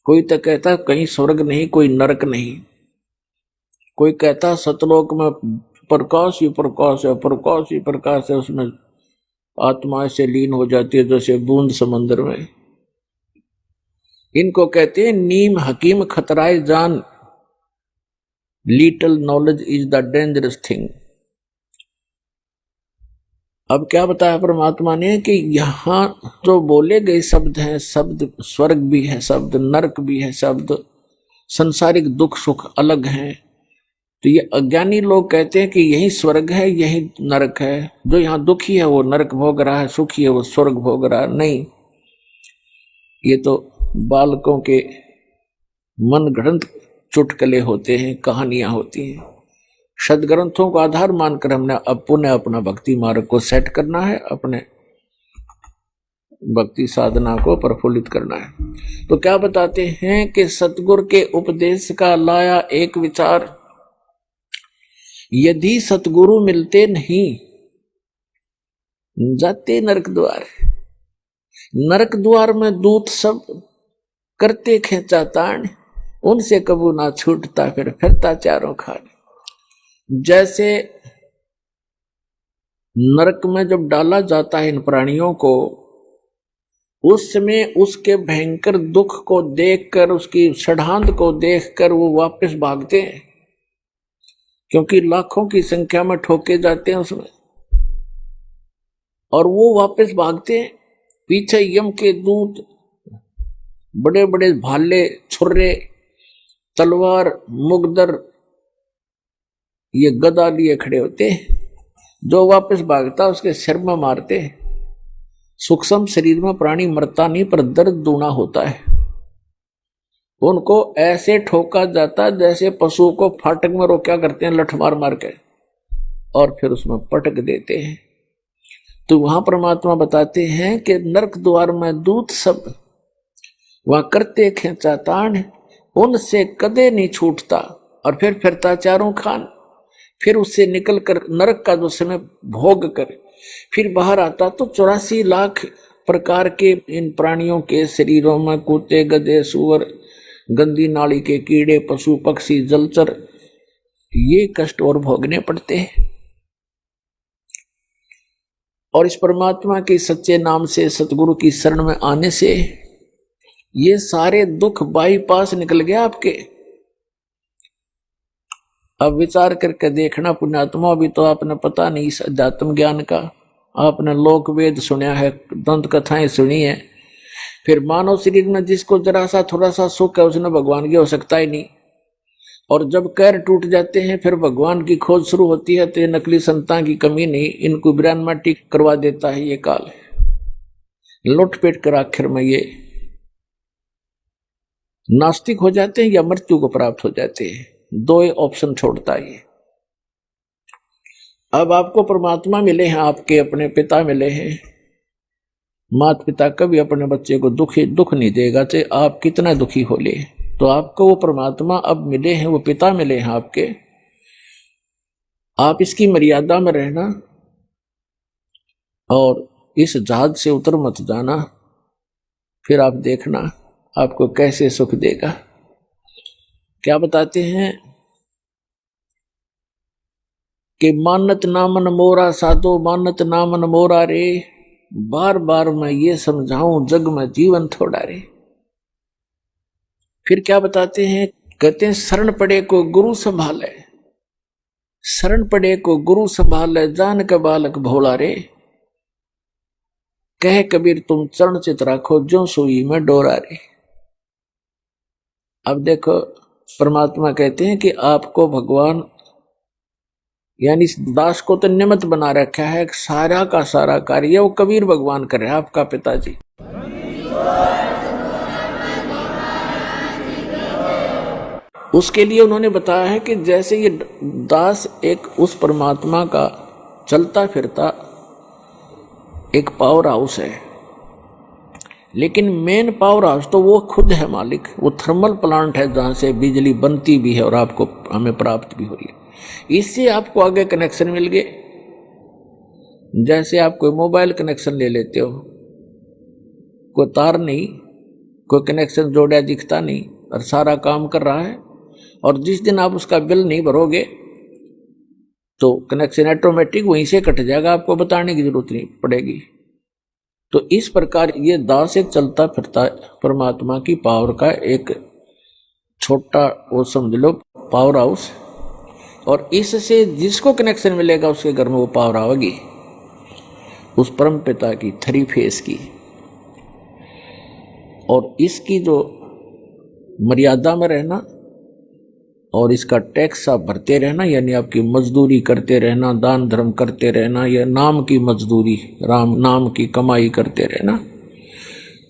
कोई तो कहता कहीं स्वर्ग नहीं कोई नरक नहीं, कोई कहता सतलोक में प्रकाश ही प्रकाश है, प्रकाश ही प्रकाश है, उसमें आत्मा से लीन हो जाती है जैसे बूंद समंदर में। इनको कहते हैं नीम हकीम खतराए जान, little knowledge is the dangerous thing. अब क्या बताया परमात्मा ने कि यहां जो बोले गए शब्द हैं, शब्द स्वर्ग भी है, शब्द नरक भी है, शब्द संसारिक दुख सुख अलग हैं। तो ये अज्ञानी लोग कहते हैं कि यही स्वर्ग है यही नरक है, जो यहाँ दुखी है वो नरक भोग रहा है, सुखी है वो स्वर्ग भोग रहा है। नहीं, ये तो बालकों के मन गढ़ंत चुटकले होते हैं, कहानियां होती हैं। सदग्रंथों को आधार मानकर हमने अब पुनः अपना भक्ति मार्ग को सेट करना है, अपने भक्ति साधना को प्रफुल्लित करना है। तो क्या बताते हैं कि सतगुरु के उपदेश का लाया एक विचार, यदि सतगुरु मिलते नहीं जाते नरक द्वार, नरक द्वार में दूत सब करते खेचा ताण, उनसे कबू ना छूटता फिर फिरता चारों खान। जैसे नरक में जब डाला जाता है इन प्राणियों को, उस समय उसके भयंकर दुख को देखकर, उसकी षड्हांत को देखकर वो वापस भागते हैं, क्योंकि लाखों की संख्या में ठोके जाते हैं उसमें, और वो वापस भागते हैं। पीछे यम के दूत बड़े बड़े भाले, छुर्रे, तलवार, मुगदर, ये गदा लिए खड़े होते, जो वापस भागता उसके सिर में मारते। सूक्ष्म शरीर में प्राणी मरता नहीं, पर दर्द दूना होता है। उनको ऐसे ठोका जाता जैसे पशु को फाटक में रोका करते हैं, लठ मार मार के, और फिर उसमें पटक देते हैं। तो वहां परमात्मा बताते हैं कि नरक द्वार में दूत सब वहां करते खेचा ताण, उनसे कदे नहीं छूटता, और फिर फिरता चारों खान। फिर उससे निकल कर नरक का जो समय भोग कर फिर बाहर आता तो 84 लाख प्रकार के इन प्राणियों के शरीरों में कुत्ते, गधे, सुअर, गंदी नाली के कीड़े, पशु पक्षी, जलचर, ये कष्ट और भोगने पड़ते हैं। और इस परमात्मा के सच्चे नाम से, सतगुरु की शरण में आने से ये सारे दुख बाईपास निकल गया आपके। अब विचार करके देखना पुण्यात्मा, भी तो आपने पता नहीं इस अध्यात्म ज्ञान का, आपने लोक वेद सुना है, दंत कथाएं सुनी है, फिर मानव शरीर में जिसको जरा सा थोड़ा सा सुख है उसने भगवान की हो सकता ही नहीं। और जब कैर टूट जाते हैं फिर भगवान की खोज शुरू होती है, तो ये नकली संतान की कमी नहीं, इनको ब्रह्माटिक करवा देता है ये काल, लुटपेट कर आखिर में ये नास्तिक हो जाते हैं या मृत्यु को प्राप्त हो जाते हैं। दो ऑप्शन छोड़ता है। अब आपको परमात्मा मिले हैं, आपके अपने पिता मिले हैं। माता पिता कभी अपने बच्चे को दुख नहीं देगा, चाहे आप कितना दुखी हो ले। तो आपको वो परमात्मा अब मिले हैं, वो पिता मिले हैं आपके। आप इसकी मर्यादा में रहना और इस जहाज से उतर मत जाना, फिर आप देखना आपको कैसे सुख देगा। क्या बताते हैं कि मानत नामन मोरा साधो, मानत नामन मोरा रे, बार बार मैं ये समझाऊं जग में जीवन थोड़ा रे। फिर क्या बताते हैं, कहते हैं शरण पड़े को गुरु संभाले, शरण पड़े को गुरु संभाले, जान के बालक भोला रे। कह कबीर तुम चरण चित राखो, जो सुई में डोरा रे। अब देखो परमात्मा कहते हैं कि आपको भगवान यानी इस दास को तो निमित्त बना रखा है, सारा का सारा कार्य वो कबीर भगवान कर रहे हैं, आपका पिताजी। उसके लिए उन्होंने बताया है कि जैसे ये दास एक उस परमात्मा का चलता फिरता एक पावर हाउस है, लेकिन मेन पावर हाउस तो वो खुद है मालिक। वो थर्मल प्लांट है जहां से बिजली बनती भी है और आपको हमें प्राप्त भी हो रही है। इससे आपको आगे कनेक्शन मिल गए। जैसे आप कोई मोबाइल कनेक्शन ले लेते हो, कोई तार नहीं, कोई कनेक्शन जोड़ा दिखता नहीं और सारा काम कर रहा है, और जिस दिन आप उसका बिल नहीं भरोगे तो कनेक्शन ऑटोमेटिक वहीं से कट जाएगा, आपको बताने की जरूरत नहीं पड़ेगी। तो इस प्रकार ये दास एक चलता फिरता परमात्मा की पावर का एक छोटा वो समझ लो पावर हाउस, और इससे जिसको कनेक्शन मिलेगा उसके घर में वो पावर आएगी, उस परम पिता की 3 फेस की। और इसकी जो मर्यादा में रहना और इसका टैक्स आप भरते रहना, यानी आपकी मजदूरी करते रहना, दान धर्म करते रहना, या नाम की मजदूरी, राम नाम की कमाई करते रहना,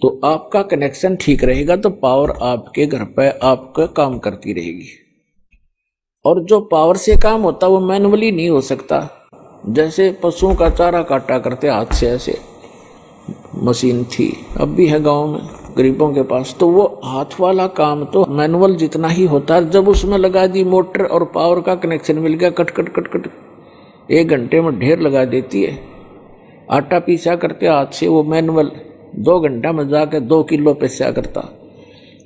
तो आपका कनेक्शन ठीक रहेगा, तो पावर आपके घर पे आपका काम करती रहेगी। और जो पावर से काम होता वो मैनुअली नहीं हो सकता। जैसे पशुओं का चारा काटा करते हाथ से, ऐसे मशीन थी, अब भी है गांव में गरीबों के पास, तो वो हाथ वाला काम तो मैनुअल जितना ही होता है। जब उसमें लगा दी मोटर और पावर का कनेक्शन मिल गया, कट कट कट कट 1 घंटे में ढेर लगा देती है। आटा पीसा करते हाथ से, वो मैनुअल 2 घंटा में जाकर 2 किलो पिसा करता।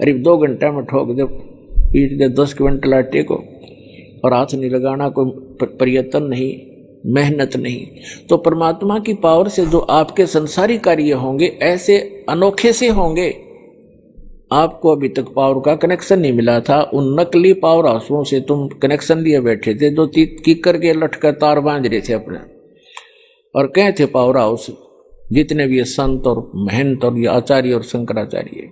अरे 2 घंटा में ठोक दे, पीट दे 10 क्विंटल आटे को, और हाथ नहीं लगाना, कोई प्रयत्न नहीं, मेहनत नहीं। तो परमात्मा की पावर से जो आपके संसारी कार्य होंगे ऐसे अनोखे से होंगे। आपको अभी तक पावर का कनेक्शन नहीं मिला था, उन नकली पावर हाउसों से तुम कनेक्शन लिए बैठे थे, जो कीकर के लटकर तार बांध रहे थे अपने, और कहे थे पावर हाउस जितने भी संत और महंत और ये आचार्य और शंकराचार्य।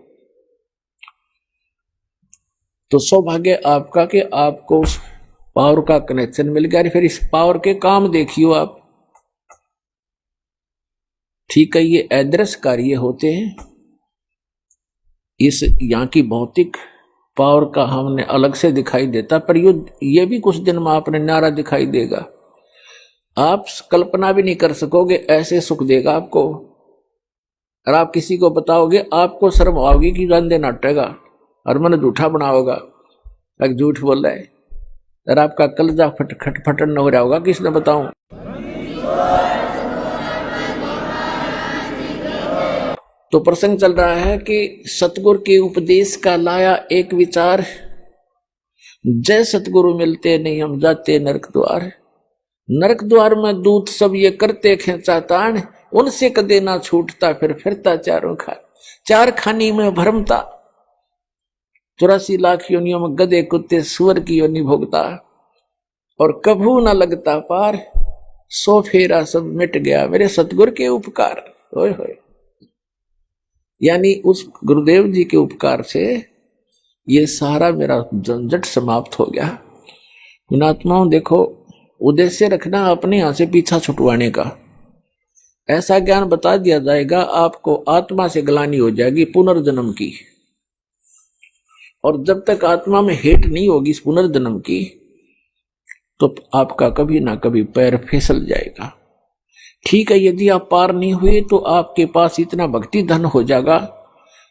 तो सौभाग्य आपका कि आपको उस पावर का कनेक्शन मिल गया। फिर इस पावर के काम देखियो आप, ठीक है, ये अदृश्य कार्य होते हैं। इस यहाँ की भौतिक पावर का हमने अलग से दिखाई देता, पर ये भी कुछ दिन में आपने न्यारा दिखाई देगा। आप कल्पना भी नहीं कर सकोगे, ऐसे सुख देगा आपको। और आप किसी को बताओगे, आपको शर्म आओगी कि गंदे नाटेगा और मन झूठा बनाओगा, एक झूठ बोल रहा है, और आपका कलजा फटन न हो रहा होगा, किसने बताऊं। तो प्रसंग चल रहा है कि सतगुरु के उपदेश का लाया एक विचार, जय सतगुरु मिलते नहीं हम जाते नरक द्वार। नरक द्वार में दूत सब ये करते खेचा तान, उनसे कदे ना छूटता फिर फिरता चारों खान। 4 खानी में भरमता, 84 लाख योनियों में गधे कुत्ते सुअर की योनि भोगता, और कभू न लगता पार, 100 फेरा सब मिट गया मेरे सतगुरु के उपकार। ओए होए, यानी उस गुरुदेव जी के उपकार से ये सारा मेरा झंझट समाप्त हो गया। पुणात्माओं देखो, उद्देश्य रखना अपने यहां से पीछा छुटवाने का। ऐसा ज्ञान बता दिया जाएगा, आपको आत्मा से ग्लानि हो जाएगी पुनर्जन्म की, और जब तक आत्मा में हेट नहीं होगी इस पुनर्जन्म की, तो आपका कभी ना कभी पैर फिसल जाएगा। ठीक है, यदि आप पार नहीं हुए तो आपके पास इतना भक्ति धन हो जाएगा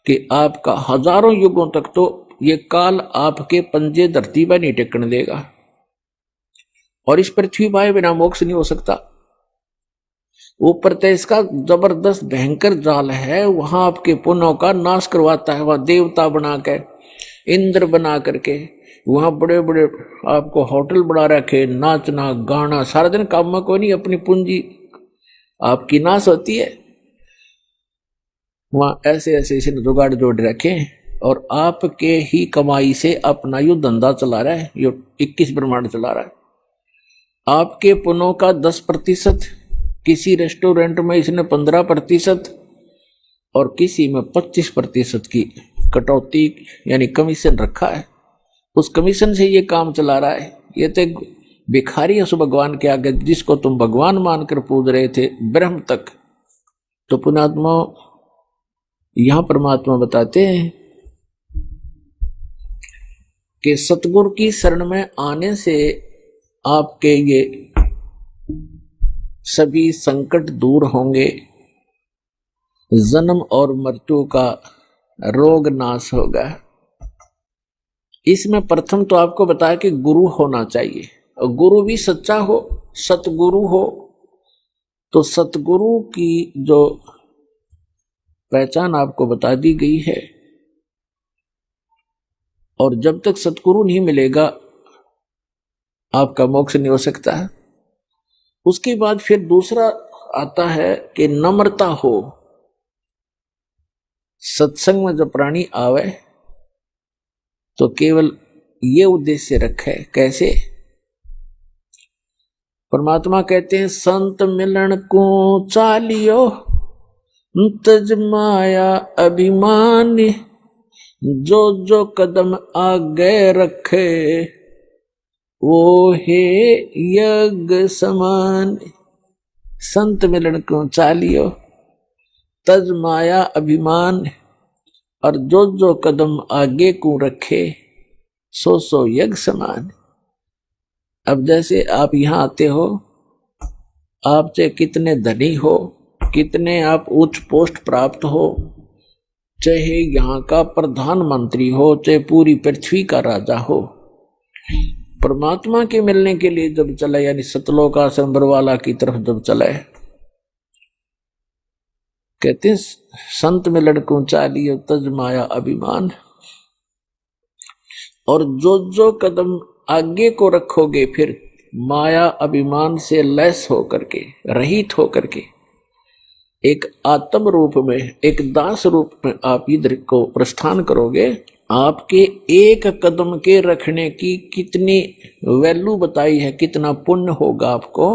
कि आपका हजारों युगों तक तो ये काल आपके पंजे धरती पर नहीं टेकने देगा, और इस पृथ्वी पर बिना मोक्ष नहीं हो सकता। ऊपर तेज का जबरदस्त भयंकर जाल है, वहां आपके पुण्यों का नाश करवाता है। वहां देवता बना के, इंद्र बना करके, वहां बड़े बड़े आपको होटल बना रखे, नाचना गाना सारा दिन काम में कोई नहीं, अपनी पूंजी आपकी नाश होती है। वहां ऐसे ऐसे जुगाड़ जोड़ रखे, और आपके ही कमाई से अपना यो धंधा चला रहा है, यो 21 ब्रह्मांड चला रहा है। आपके पुण्यों का 10%, किसी रेस्टोरेंट में इसने 15% और किसी में 25% की कटौती यानी कमीशन रखा है। उस कमीशन से ये काम चला रहा है। ये तो भिखारी है उस भगवान के आगे, जिसको तुम भगवान मानकर पूज रहे थे ब्रह्म तक। तो पुणात्मा यहां परमात्मा बताते हैं कि सतगुरु की शरण में आने से आपके ये सभी संकट दूर होंगे, जन्म और मृत्यु का रोग नाश होगा। इसमें प्रथम तो आपको बताया कि गुरु होना चाहिए, और गुरु भी सच्चा हो, सतगुरु हो। तो सतगुरु की जो पहचान आपको बता दी गई है, और जब तक सतगुरु नहीं मिलेगा आपका मोक्ष नहीं हो सकता है। उसके बाद फिर दूसरा आता है कि नम्रता हो। सत्संग में जब प्राणी आवे तो केवल ये उद्देश्य रखे। कैसे? परमात्मा कहते हैं, संत मिलन को चालियो तज माया अभिमान, जो जो कदम आगे रखे वो हे यज्ञ समान। संत मिलन को चालियो तज माया अभिमान, और जो जो कदम आगे को रखे सो सो यज्ञ समान। अब जैसे आप यहाँ आते हो, आप चाहे कितने धनी हो, कितने आप उच्च पोस्ट प्राप्त हो, चाहे यहाँ का प्रधानमंत्री हो, चाहे पूरी पृथ्वी का राजा हो, परमात्मा के मिलने के लिए जब चले, यानी सतलोक आश्रम बरवाला की तरफ जब चले, कहते हैं संत मिलन को चालियो तज माया अभिमान। और जो जो कदम आगे को रखोगे, फिर माया अभिमान से लैस होकर के, रहित होकर के, एक आत्म रूप में, एक दास रूप में आप इधर को प्रस्थान करोगे। आपके एक कदम के रखने की कितनी वैल्यू बताई है, कितना पुण्य होगा आपको।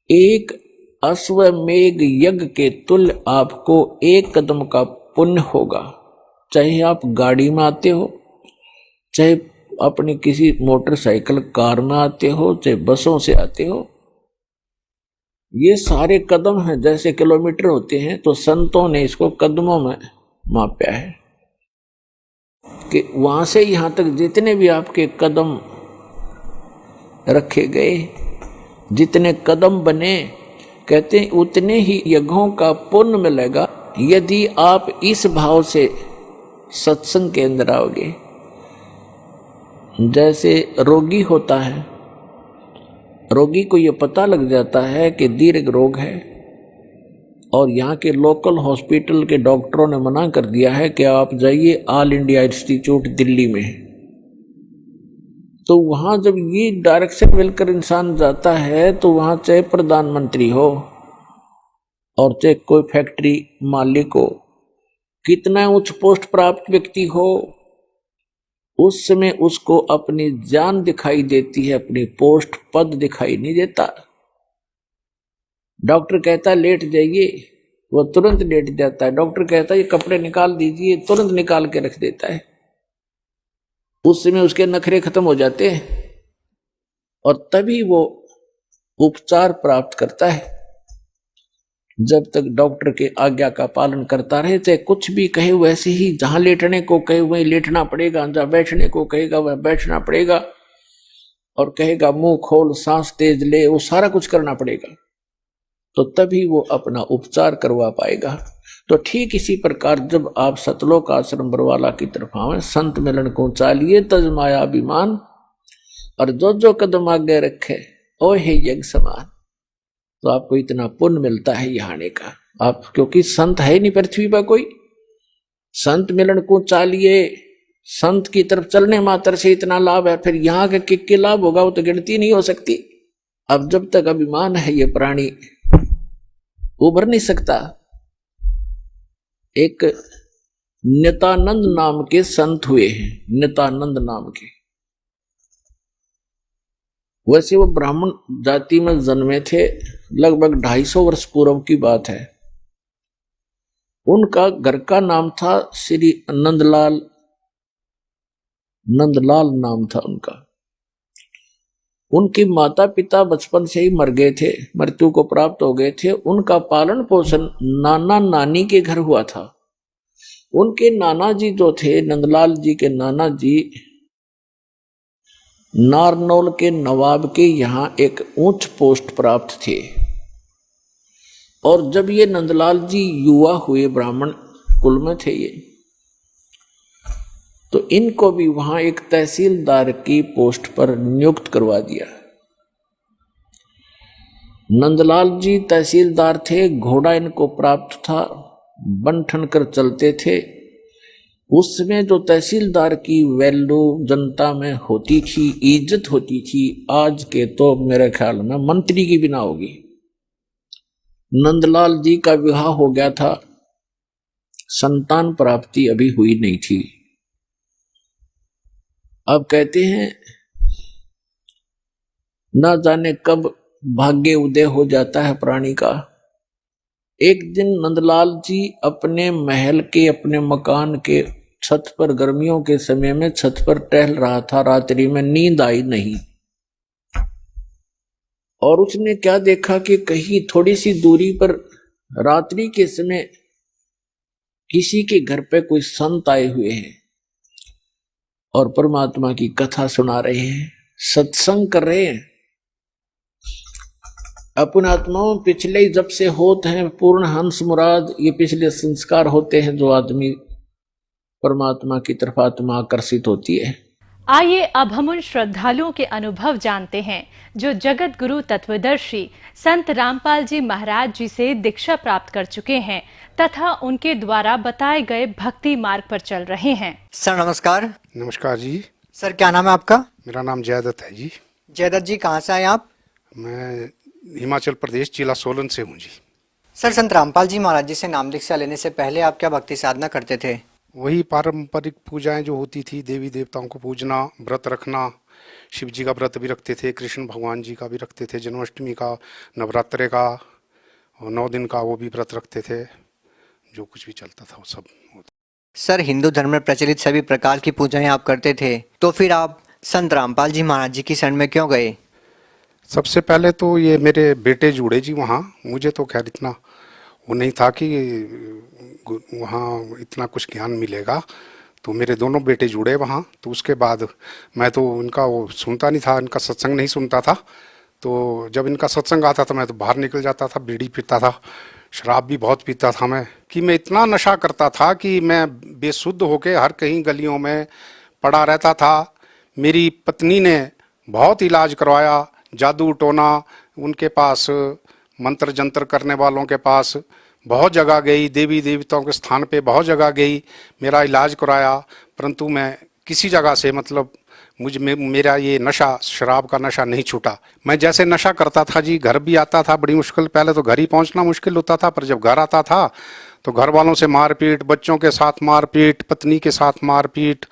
एक अश्वमेघ यज्ञ के तुल्य आपको एक कदम का पुण्य होगा। चाहे आप गाड़ी में आते हो, चाहे अपनी किसी मोटरसाइकिल कार में आते हो, चाहे बसों से आते हो, ये सारे कदम हैं, जैसे किलोमीटर होते हैं, तो संतों ने इसको कदमों में मापा है कि वहां से यहां तक जितने भी आपके कदम रखे गए, जितने कदम बने, कहते हैं उतने ही यज्ञों का पुण्य मिलेगा यदि आप इस भाव से सत्संग के अंदर आओगे। जैसे रोगी होता है, रोगी को यह पता लग जाता है कि दीर्घ रोग है, और यहाँ के लोकल हॉस्पिटल के डॉक्टरों ने मना कर दिया है कि आप जाइए ऑल इंडिया इंस्टीट्यूट दिल्ली में। तो वहाँ जब ये डायरेक्शन मिलकर इंसान जाता है, तो वहाँ चाहे प्रधानमंत्री हो और चाहे कोई फैक्ट्री मालिक हो, कितना उच्च पोस्ट प्राप्त व्यक्ति हो, उस समय उसको अपनी जान दिखाई देती है, अपनी पोस्ट पद दिखाई नहीं देता। डॉक्टर कहता लेट जाइए, वो तुरंत लेट जाता है। डॉक्टर कहता ये कपड़े निकाल दीजिए, तुरंत निकाल के रख देता है। उस समय उसके नखरे खत्म हो जाते हैं, और तभी वो उपचार प्राप्त करता है। जब तक डॉक्टर के आज्ञा का पालन करता रहे, चाहे कुछ भी कहे वैसे ही, जहां लेटने को कहे वहीं लेटना पड़ेगा, जहां बैठने को कहेगा वह बैठना पड़ेगा, और कहेगा मुंह खोल, सांस तेज ले, वो सारा कुछ करना पड़ेगा, तो तभी वो अपना उपचार करवा पाएगा। तो ठीक इसी प्रकार जब आप सतलोक आश्रम बरवाला की तरफ आवे, संत मिलन को चालिए तज माया अभिमान, और जो जो कदम आगे रखे ओ हे यज्ञ समान, तो आपको इतना पुण्य मिलता है यहाँ आने का। आप क्योंकि संत है नहीं पृथ्वी पर कोई, संत मिलन को चालिए, संत की तरफ चलने मात्र से इतना लाभ है, फिर यहाँ के किक्के लाभ होगा वो तो गिनती नहीं हो सकती। अब जब तक अभिमान है ये प्राणी उभर नहीं सकता। एक नित्यानंद नाम के संत हुए हैं, नित्यानंद नाम के, वैसे वो ब्राह्मण जाति में जन्मे थे, लगभग 250 वर्ष पूर्व की बात है। उनका घर का नाम था श्री नंदलाल, नंदलाल नाम था उनका। उनके माता पिता बचपन से ही मर गए थे, मृत्यु को प्राप्त हो गए थे। उनका पालन पोषण नाना नानी के घर हुआ था। उनके नाना जी जो थे, नंदलाल जी के नाना जी, नारनौल के नवाब के यहाँ एक उच्च पोस्ट प्राप्त थे। और जब ये नंदलाल जी युवा हुए, ब्राह्मण कुल में थे ये, तो इनको भी वहां एक तहसीलदार की पोस्ट पर नियुक्त करवा दिया। नंदलाल जी तहसीलदार थे, घोड़ा इनको प्राप्त था, बंठन कर चलते थे। उसमें जो तहसीलदार की वैल्यू जनता में होती थी, इज्जत होती थी, आज के तो मेरे ख्याल में मंत्री की भी ना होगी। नंदलाल जी का विवाह हो गया था, संतान प्राप्ति अभी हुई नहीं थी। अब कहते हैं ना जाने कब भाग्य उदय हो जाता है प्राणी का। एक दिन नंदलाल जी अपने महल के, अपने मकान के छत पर, गर्मियों के समय में छत पर टहल रहा था। रात्रि में नींद आई नहीं, और उसने क्या देखा कि कहीं थोड़ी सी दूरी पर रात्रि के समय किसी के घर पे कोई संत आए हुए हैं और परमात्मा की कथा सुना रहे हैं, सत्संग कर रहे हैं। अपन आत्माओं पिछले जब से होते हैं पूर्ण हंस मुराद, ये पिछले संस्कार होते हैं जो आदमी परमात्मा की तरफ आत्मा आकर्षित होती है। आइए अब हम उन श्रद्धालुओं के अनुभव जानते हैं जो जगत गुरु तत्वदर्शी संत रामपाल जी महाराज जी से दीक्षा प्राप्त कर चुके हैं तथा उनके द्वारा बताए गए भक्ति मार्ग पर चल रहे हैं। सर नमस्कार। नमस्कार जी। सर क्या नाम है आपका? मेरा नाम जयदत्त है जी। जयदत्त जी कहाँ से आए आप? मैं हिमाचल प्रदेश जिला सोलन से हूँ जी। सर संत रामपाल जी महाराज जी से नाम दीक्षा लेने से पहले आप क्या भक्ति साधना करते थे? वही पारंपरिक पूजाएं जो होती थी, देवी देवताओं को पूजना, व्रत रखना। शिव जी का व्रत भी रखते थे, कृष्ण भगवान जी का भी रखते थे, जन्माष्टमी का, नवरात्रे का और 9 दिन का वो भी व्रत रखते थे। जो कुछ भी चलता था वो सब होता। सर हिंदू धर्म में प्रचलित सभी प्रकार की पूजाएं आप करते थे, तो फिर आप संत रामपाल जी महाराज जी की शरण में क्यों गए? सबसे पहले तो ये मेरे बेटे जुड़े जी वहाँ। मुझे तो खैर इतना वो नहीं था कि वहाँ इतना कुछ ज्ञान मिलेगा, तो मेरे दोनों बेटे जुड़े वहाँ। तो उसके बाद मैं तो इनका वो सुनता नहीं था, इनका सत्संग नहीं सुनता था। तो जब इनका सत्संग आता था मैं तो बाहर निकल जाता था, बीड़ी पीता था, शराब भी बहुत पीता था मैं, कि मैं इतना नशा करता था कि मैं बेसुध होके हर कहीं गलियों में पड़ा रहता था। मेरी पत्नी ने बहुत इलाज करवाया, जादू टोना, उनके पास मंत्र जंत्र करने वालों के पास बहुत जगह गई, देवी देवताओं के स्थान पे बहुत जगह गई, मेरा इलाज कराया, परंतु मैं किसी जगह से मतलब मेरा ये नशा, शराब का नशा नहीं छूटा। मैं जैसे नशा करता था जी, घर भी आता था बड़ी मुश्किल, पहले तो घर ही पहुंचना मुश्किल होता था, पर जब घर आता था तो घर वालों से मारपीट, बच्चों के साथ मारपीट, पत्नी के साथ मारपीट,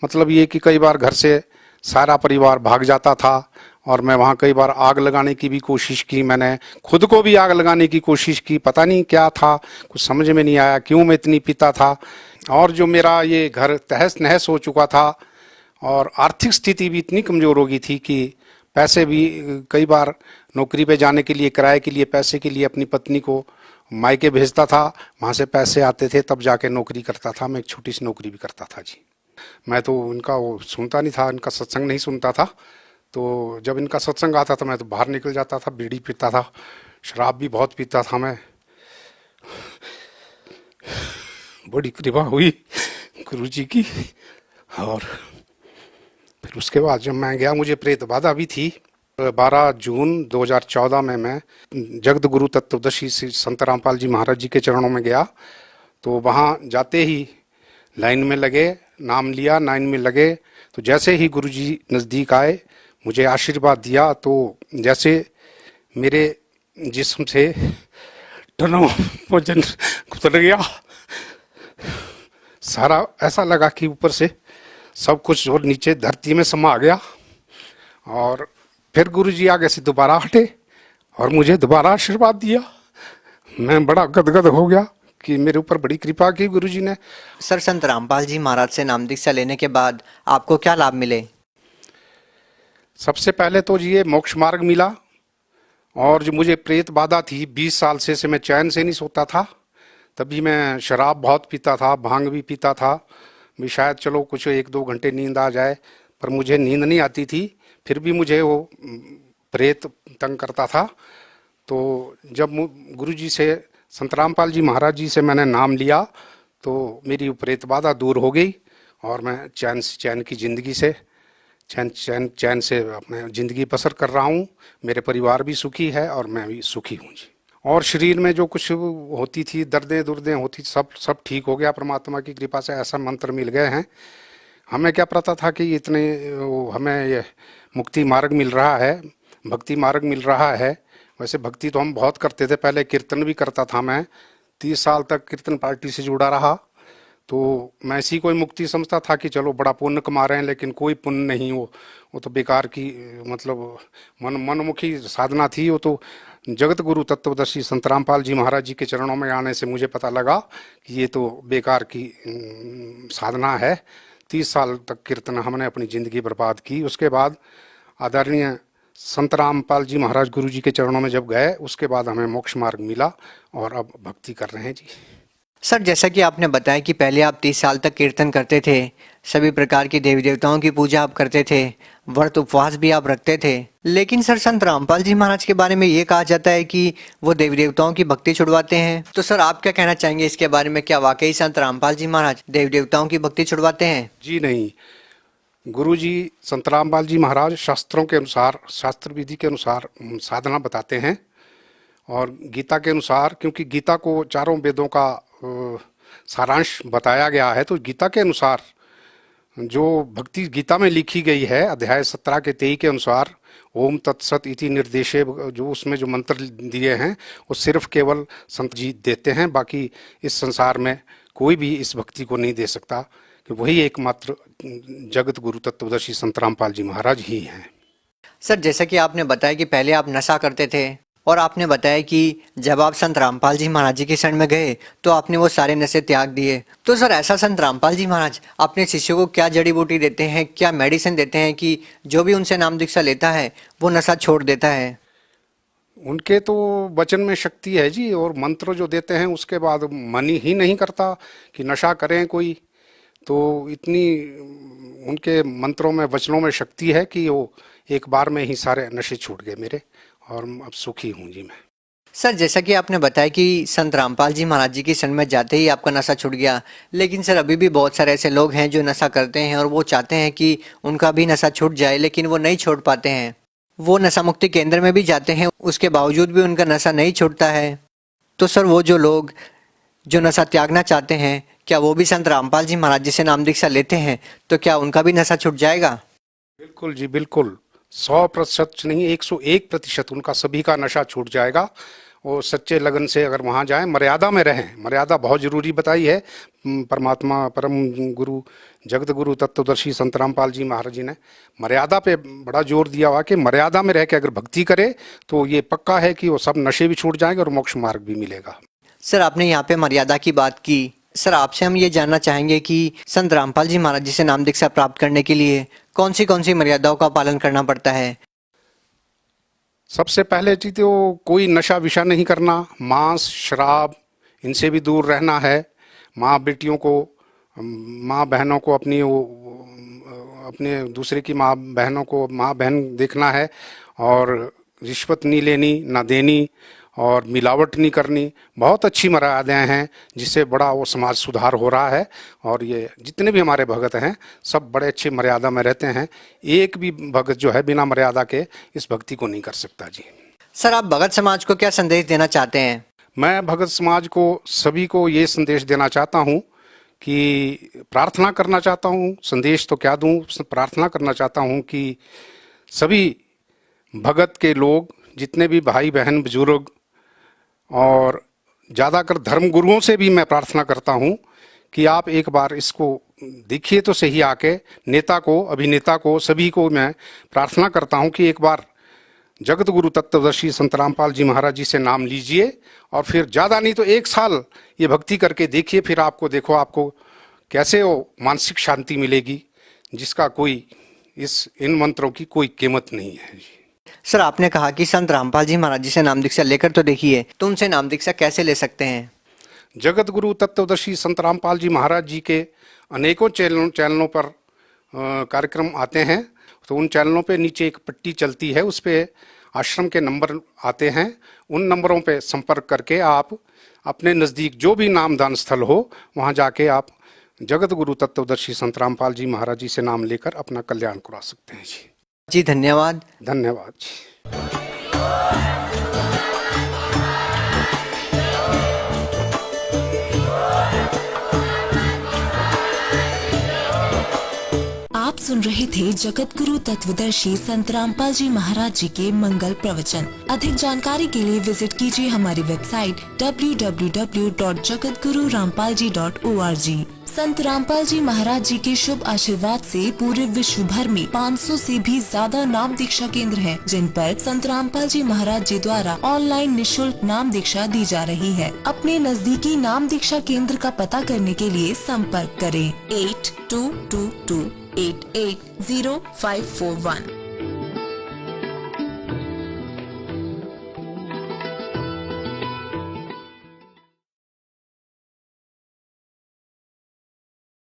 मतलब ये कि कई बार घर से सारा परिवार भाग जाता था। और मैं वहाँ कई बार आग लगाने की भी कोशिश की, मैंने खुद को भी आग लगाने की कोशिश की, पता नहीं क्या था, कुछ समझ में नहीं आया क्यों मैं इतनी पीता था। और जो मेरा ये घर तहस नहस हो चुका था और आर्थिक स्थिति भी इतनी कमज़ोर हो गई थी कि पैसे भी कई बार नौकरी पे जाने के लिए, किराए के लिए, पैसे के लिए अपनी पत्नी को मायके भेजता था, वहाँ से पैसे आते थे तब जाके नौकरी करता था। मैं एक छोटी सी नौकरी भी करता था जी। मैं तो इनका वो सुनता नहीं था, इनका सत्संग नहीं सुनता था। तो जब इनका सत्संग आता था मैं तो बाहर निकल जाता था, बीड़ी पीता था, शराब भी बहुत पीता था मैं। बड़ी कृपा हुई गुरु जी की। और फिर उसके बाद जब मैं गया, मुझे प्रेत बाधा भी थी। 12 जून 2014 में मैं जगत गुरु तत्वदर्शी संत रामपाल जी महाराज जी के चरणों में गया। तो वहाँ जाते ही लाइन में लगे, नाम लिया, लाइन में लगे, तो जैसे ही गुरु जी नज़दीक आए, मुझे आशीर्वाद दिया, तो जैसे मेरे जिस्म से टनों वजन उतर गया। सारा ऐसा लगा कि ऊपर से सब कुछ और नीचे धरती में समा गया। और फिर गुरु जी आगे से दोबारा हटे और मुझे दोबारा आशीर्वाद दिया। मैं बड़ा गदगद हो गया कि मेरे ऊपर बड़ी कृपा की गुरु जी ने। सर संत रामपाल जी महाराज से नाम दीक्षा लेने के बाद आपको क्या लाभ मिले? सबसे पहले तो ये मोक्ष मार्ग मिला। और जो मुझे प्रेत बाधा थी 20 साल से मैं चैन से नहीं सोता था। तभी मैं शराब बहुत पीता था, भांग भी पीता था, भी शायद चलो कुछ 1-2 घंटे नींद आ जाए, पर मुझे नींद नहीं आती थी। फिर भी मुझे वो प्रेत तंग करता था। तो जब गुरु जी से, संत रामपाल जी महाराज जी से मैंने नाम लिया तो मेरी प्रेत बाधा दूर हो गई और मैं चैन की ज़िंदगी से चैन से अपने ज़िंदगी बसर कर रहा हूँ। मेरे परिवार भी सुखी है और मैं भी सुखी हूँ जी। और शरीर में जो कुछ होती थी, दर्दें होती, सब ठीक हो गया परमात्मा की कृपा से। ऐसा मंत्र मिल गए हैं। हमें क्या पता था कि इतने हमें ये मुक्ति मार्ग मिल रहा है, भक्ति मार्ग मिल रहा है। वैसे भक्ति तो हम बहुत करते थे, पहले कीर्तन भी करता था मैं, 30 साल तक कीर्तन पार्टी से जुड़ा रहा। तो मैं ऐसी कोई मुक्ति समझता था कि चलो बड़ा पुण्य कमा रहे हैं, लेकिन कोई पुण्य नहीं, वो तो बेकार की मतलब मनमुखी साधना थी। वो तो जगत गुरु तत्वदर्शी संत रामपाल जी महाराज जी के चरणों में आने से मुझे पता लगा कि ये तो बेकार की साधना है। 30 साल तक कीर्तन हमने अपनी ज़िंदगी बर्बाद की। उसके बाद आदरणीय संत रामपाल जी महाराज गुरु जी के चरणों में जब गए, उसके बाद हमें मोक्ष मार्ग मिला और अब भक्ति कर रहे हैं जी। सर, जैसा कि आपने बताया कि पहले आप 30 साल तक कीर्तन करते थे, सभी प्रकार की देवी देवताओं की पूजा आप करते थे, व्रत उपवास भी आप रखते थे, लेकिन सर संत रामपाल जी महाराज के बारे में ये कहा जाता है कि वो देवी देवताओं की भक्ति छुड़वाते हैं। तो सर आप क्या कहना चाहेंगे इसके बारे में? क्या वाकई संत रामपाल जी महाराज देवी देवताओं की भक्ति छुड़वाते हैं? जी नहीं, गुरु जी संत रामपाल जी महाराज शास्त्रों के अनुसार, शास्त्र विधि के अनुसार साधना बताते हैं। और गीता के अनुसार, क्योंकि गीता को चारों वेदों का सारांश बताया गया है, तो गीता के अनुसार जो भक्ति गीता में लिखी गई है अध्याय 17 के 23 के अनुसार ओम तत्सत इति निर्देशे, जो उसमें जो मंत्र दिए हैं वो सिर्फ केवल संत जी देते हैं। बाकी इस संसार में कोई भी इस भक्ति को नहीं दे सकता, कि वही एकमात्र जगत गुरु तत्वदर्शी संत रामपाल जी महाराज ही हैं। सर, जैसा कि आपने बताया कि पहले आप नशा करते थे, और आपने बताया कि जब आप संत रामपाल जी महाराज जी के शरण में गए तो आपने वो सारे नशे त्याग दिए। तो सर ऐसा संत रामपाल जी महाराज अपने शिष्यों को क्या जड़ी बूटी देते हैं, क्या मेडिसिन देते हैं कि जो भी उनसे नाम दीक्षा लेता है वो नशा छोड़ देता है? उनके तो वचन में शक्ति है जी, और मंत्र जो देते हैं उसके बाद मन ही नहीं करता कि नशा करें कोई। तो इतनी उनके मंत्रों में, वचनों में शक्ति है कि वो एक बार में ही सारे नशे छूट गए मेरे, और अब सुखी हूँ जी मैं। सर, जैसा कि आपने बताया कि संत रामपाल जी महाराज जी की शरण में जाते ही आपका नशा छूट गया, लेकिन सर अभी भी बहुत सारे ऐसे लोग हैं जो नशा करते हैं और वो चाहते हैं कि उनका भी नशा छूट जाए, लेकिन वो नहीं छोड़ पाते हैं। वो नशा मुक्ति केंद्र में भी जाते हैं, उसके बावजूद भी उनका नशा नहीं छूटता है। तो सर वो जो लोग जो नशा त्यागना चाहते हैं, क्या वो भी संत रामपाल जी महाराज जी से नाम दीक्षा लेते हैं? तो क्या उनका भी नशा छूट जाएगा? बिल्कुल जी, बिल्कुल 100% नहीं, 101% उनका सभी का नशा छूट जाएगा। और सच्चे लगन से अगर वहाँ जाएं, मर्यादा में रहें, मर्यादा बहुत जरूरी बताई है परमात्मा परम गुरु जगत गुरु तत्वदर्शी संत रामपाल जी महाराज जी ने। मर्यादा पे बड़ा जोर दिया हुआ कि मर्यादा में रह के अगर भक्ति करे तो ये पक्का है कि वो सब नशे भी छूट जाएंगे और मोक्ष मार्ग भी मिलेगा। सर, आपने यहाँ पे मर्यादा की बात की। सर, आपसे हम ये जानना चाहेंगे कि संत रामपाल जी महाराज जी से नाम दीक्षा प्राप्त करने के लिए कौन सी मर्यादाओं का पालन करना पड़ता है? सबसे पहले चीज तो कोई नशा विशा नहीं करना, मांस शराब इनसे भी दूर रहना है। माँ बेटियों को, माँ बहनों को, अपने दूसरे की माँ बहनों को माँ बहन देखना है, और रिश्वत नहीं लेनी, ना देनी, और मिलावट नहीं करनी। बहुत अच्छी मर्यादाएं हैं जिससे बड़ा वो समाज सुधार हो रहा है। और ये जितने भी हमारे भगत हैं सब बड़े अच्छी मर्यादा में रहते हैं। एक भी भगत जो है बिना मर्यादा के इस भक्ति को नहीं कर सकता जी। सर, आप भगत समाज को क्या संदेश देना चाहते हैं? मैं भगत समाज को, सभी को ये संदेश देना चाहता हूँ कि प्रार्थना करना चाहता हूँ। संदेश तो क्या दूँ, प्रार्थना करना चाहता हूँ कि सभी भगत के लोग, जितने भी भाई बहन बुजुर्ग, और ज़्यादातर धर्म गुरुओं से भी मैं प्रार्थना करता हूँ कि आप एक बार इसको देखिए तो सही आके। नेता को, अभिनेता को, सभी को मैं प्रार्थना करता हूँ कि एक बार जगत गुरु तत्वदर्शी संत रामपाल जी महाराज जी से नाम लीजिए, और फिर ज़्यादा नहीं तो 1 साल ये भक्ति करके देखिए। फिर आपको देखो आपको कैसे वो मानसिक शांति मिलेगी, जिसका कोई इन मंत्रों की कोई कीमत नहीं है जी। सर, आपने कहा कि संत रामपाल जी महाराज जी से नाम दीक्षा लेकर तो देखिए, तो उनसे नाम दीक्षा कैसे ले सकते हैं? जगत गुरु तत्वदर्शी संत रामपाल जी महाराज जी के अनेकों चैनलों पर कार्यक्रम आते हैं। तो उन चैनलों पे नीचे एक पट्टी चलती है, उस पे आश्रम के नंबर आते हैं। उन नंबरों पे संपर्क करके आप अपने नज़दीक जो भी नामदान स्थल हो वहाँ जाके आप जगत गुरु तत्वदर्शी संत रामपाल जी महाराज जी से नाम लेकर अपना कल्याण करा सकते हैं जी। जी धन्यवाद। धन्यवाद जी। आप सुन रहे थे जगत गुरु तत्वदर्शी संत रामपाल जी महाराज जी के मंगल प्रवचन। अधिक जानकारी के लिए विजिट कीजिए हमारी वेबसाइट www.jagatgururampalji.org। संत रामपाल जी महाराज जी के शुभ आशीर्वाद से पूरे विश्व भर में 500 से भी ज्यादा नाम दीक्षा केंद्र हैं, जिन पर संत रामपाल जी महाराज जी द्वारा ऑनलाइन निशुल्क नाम दीक्षा दी जा रही है। अपने नजदीकी नाम दीक्षा केंद्र का पता करने के लिए संपर्क करें 8222880541।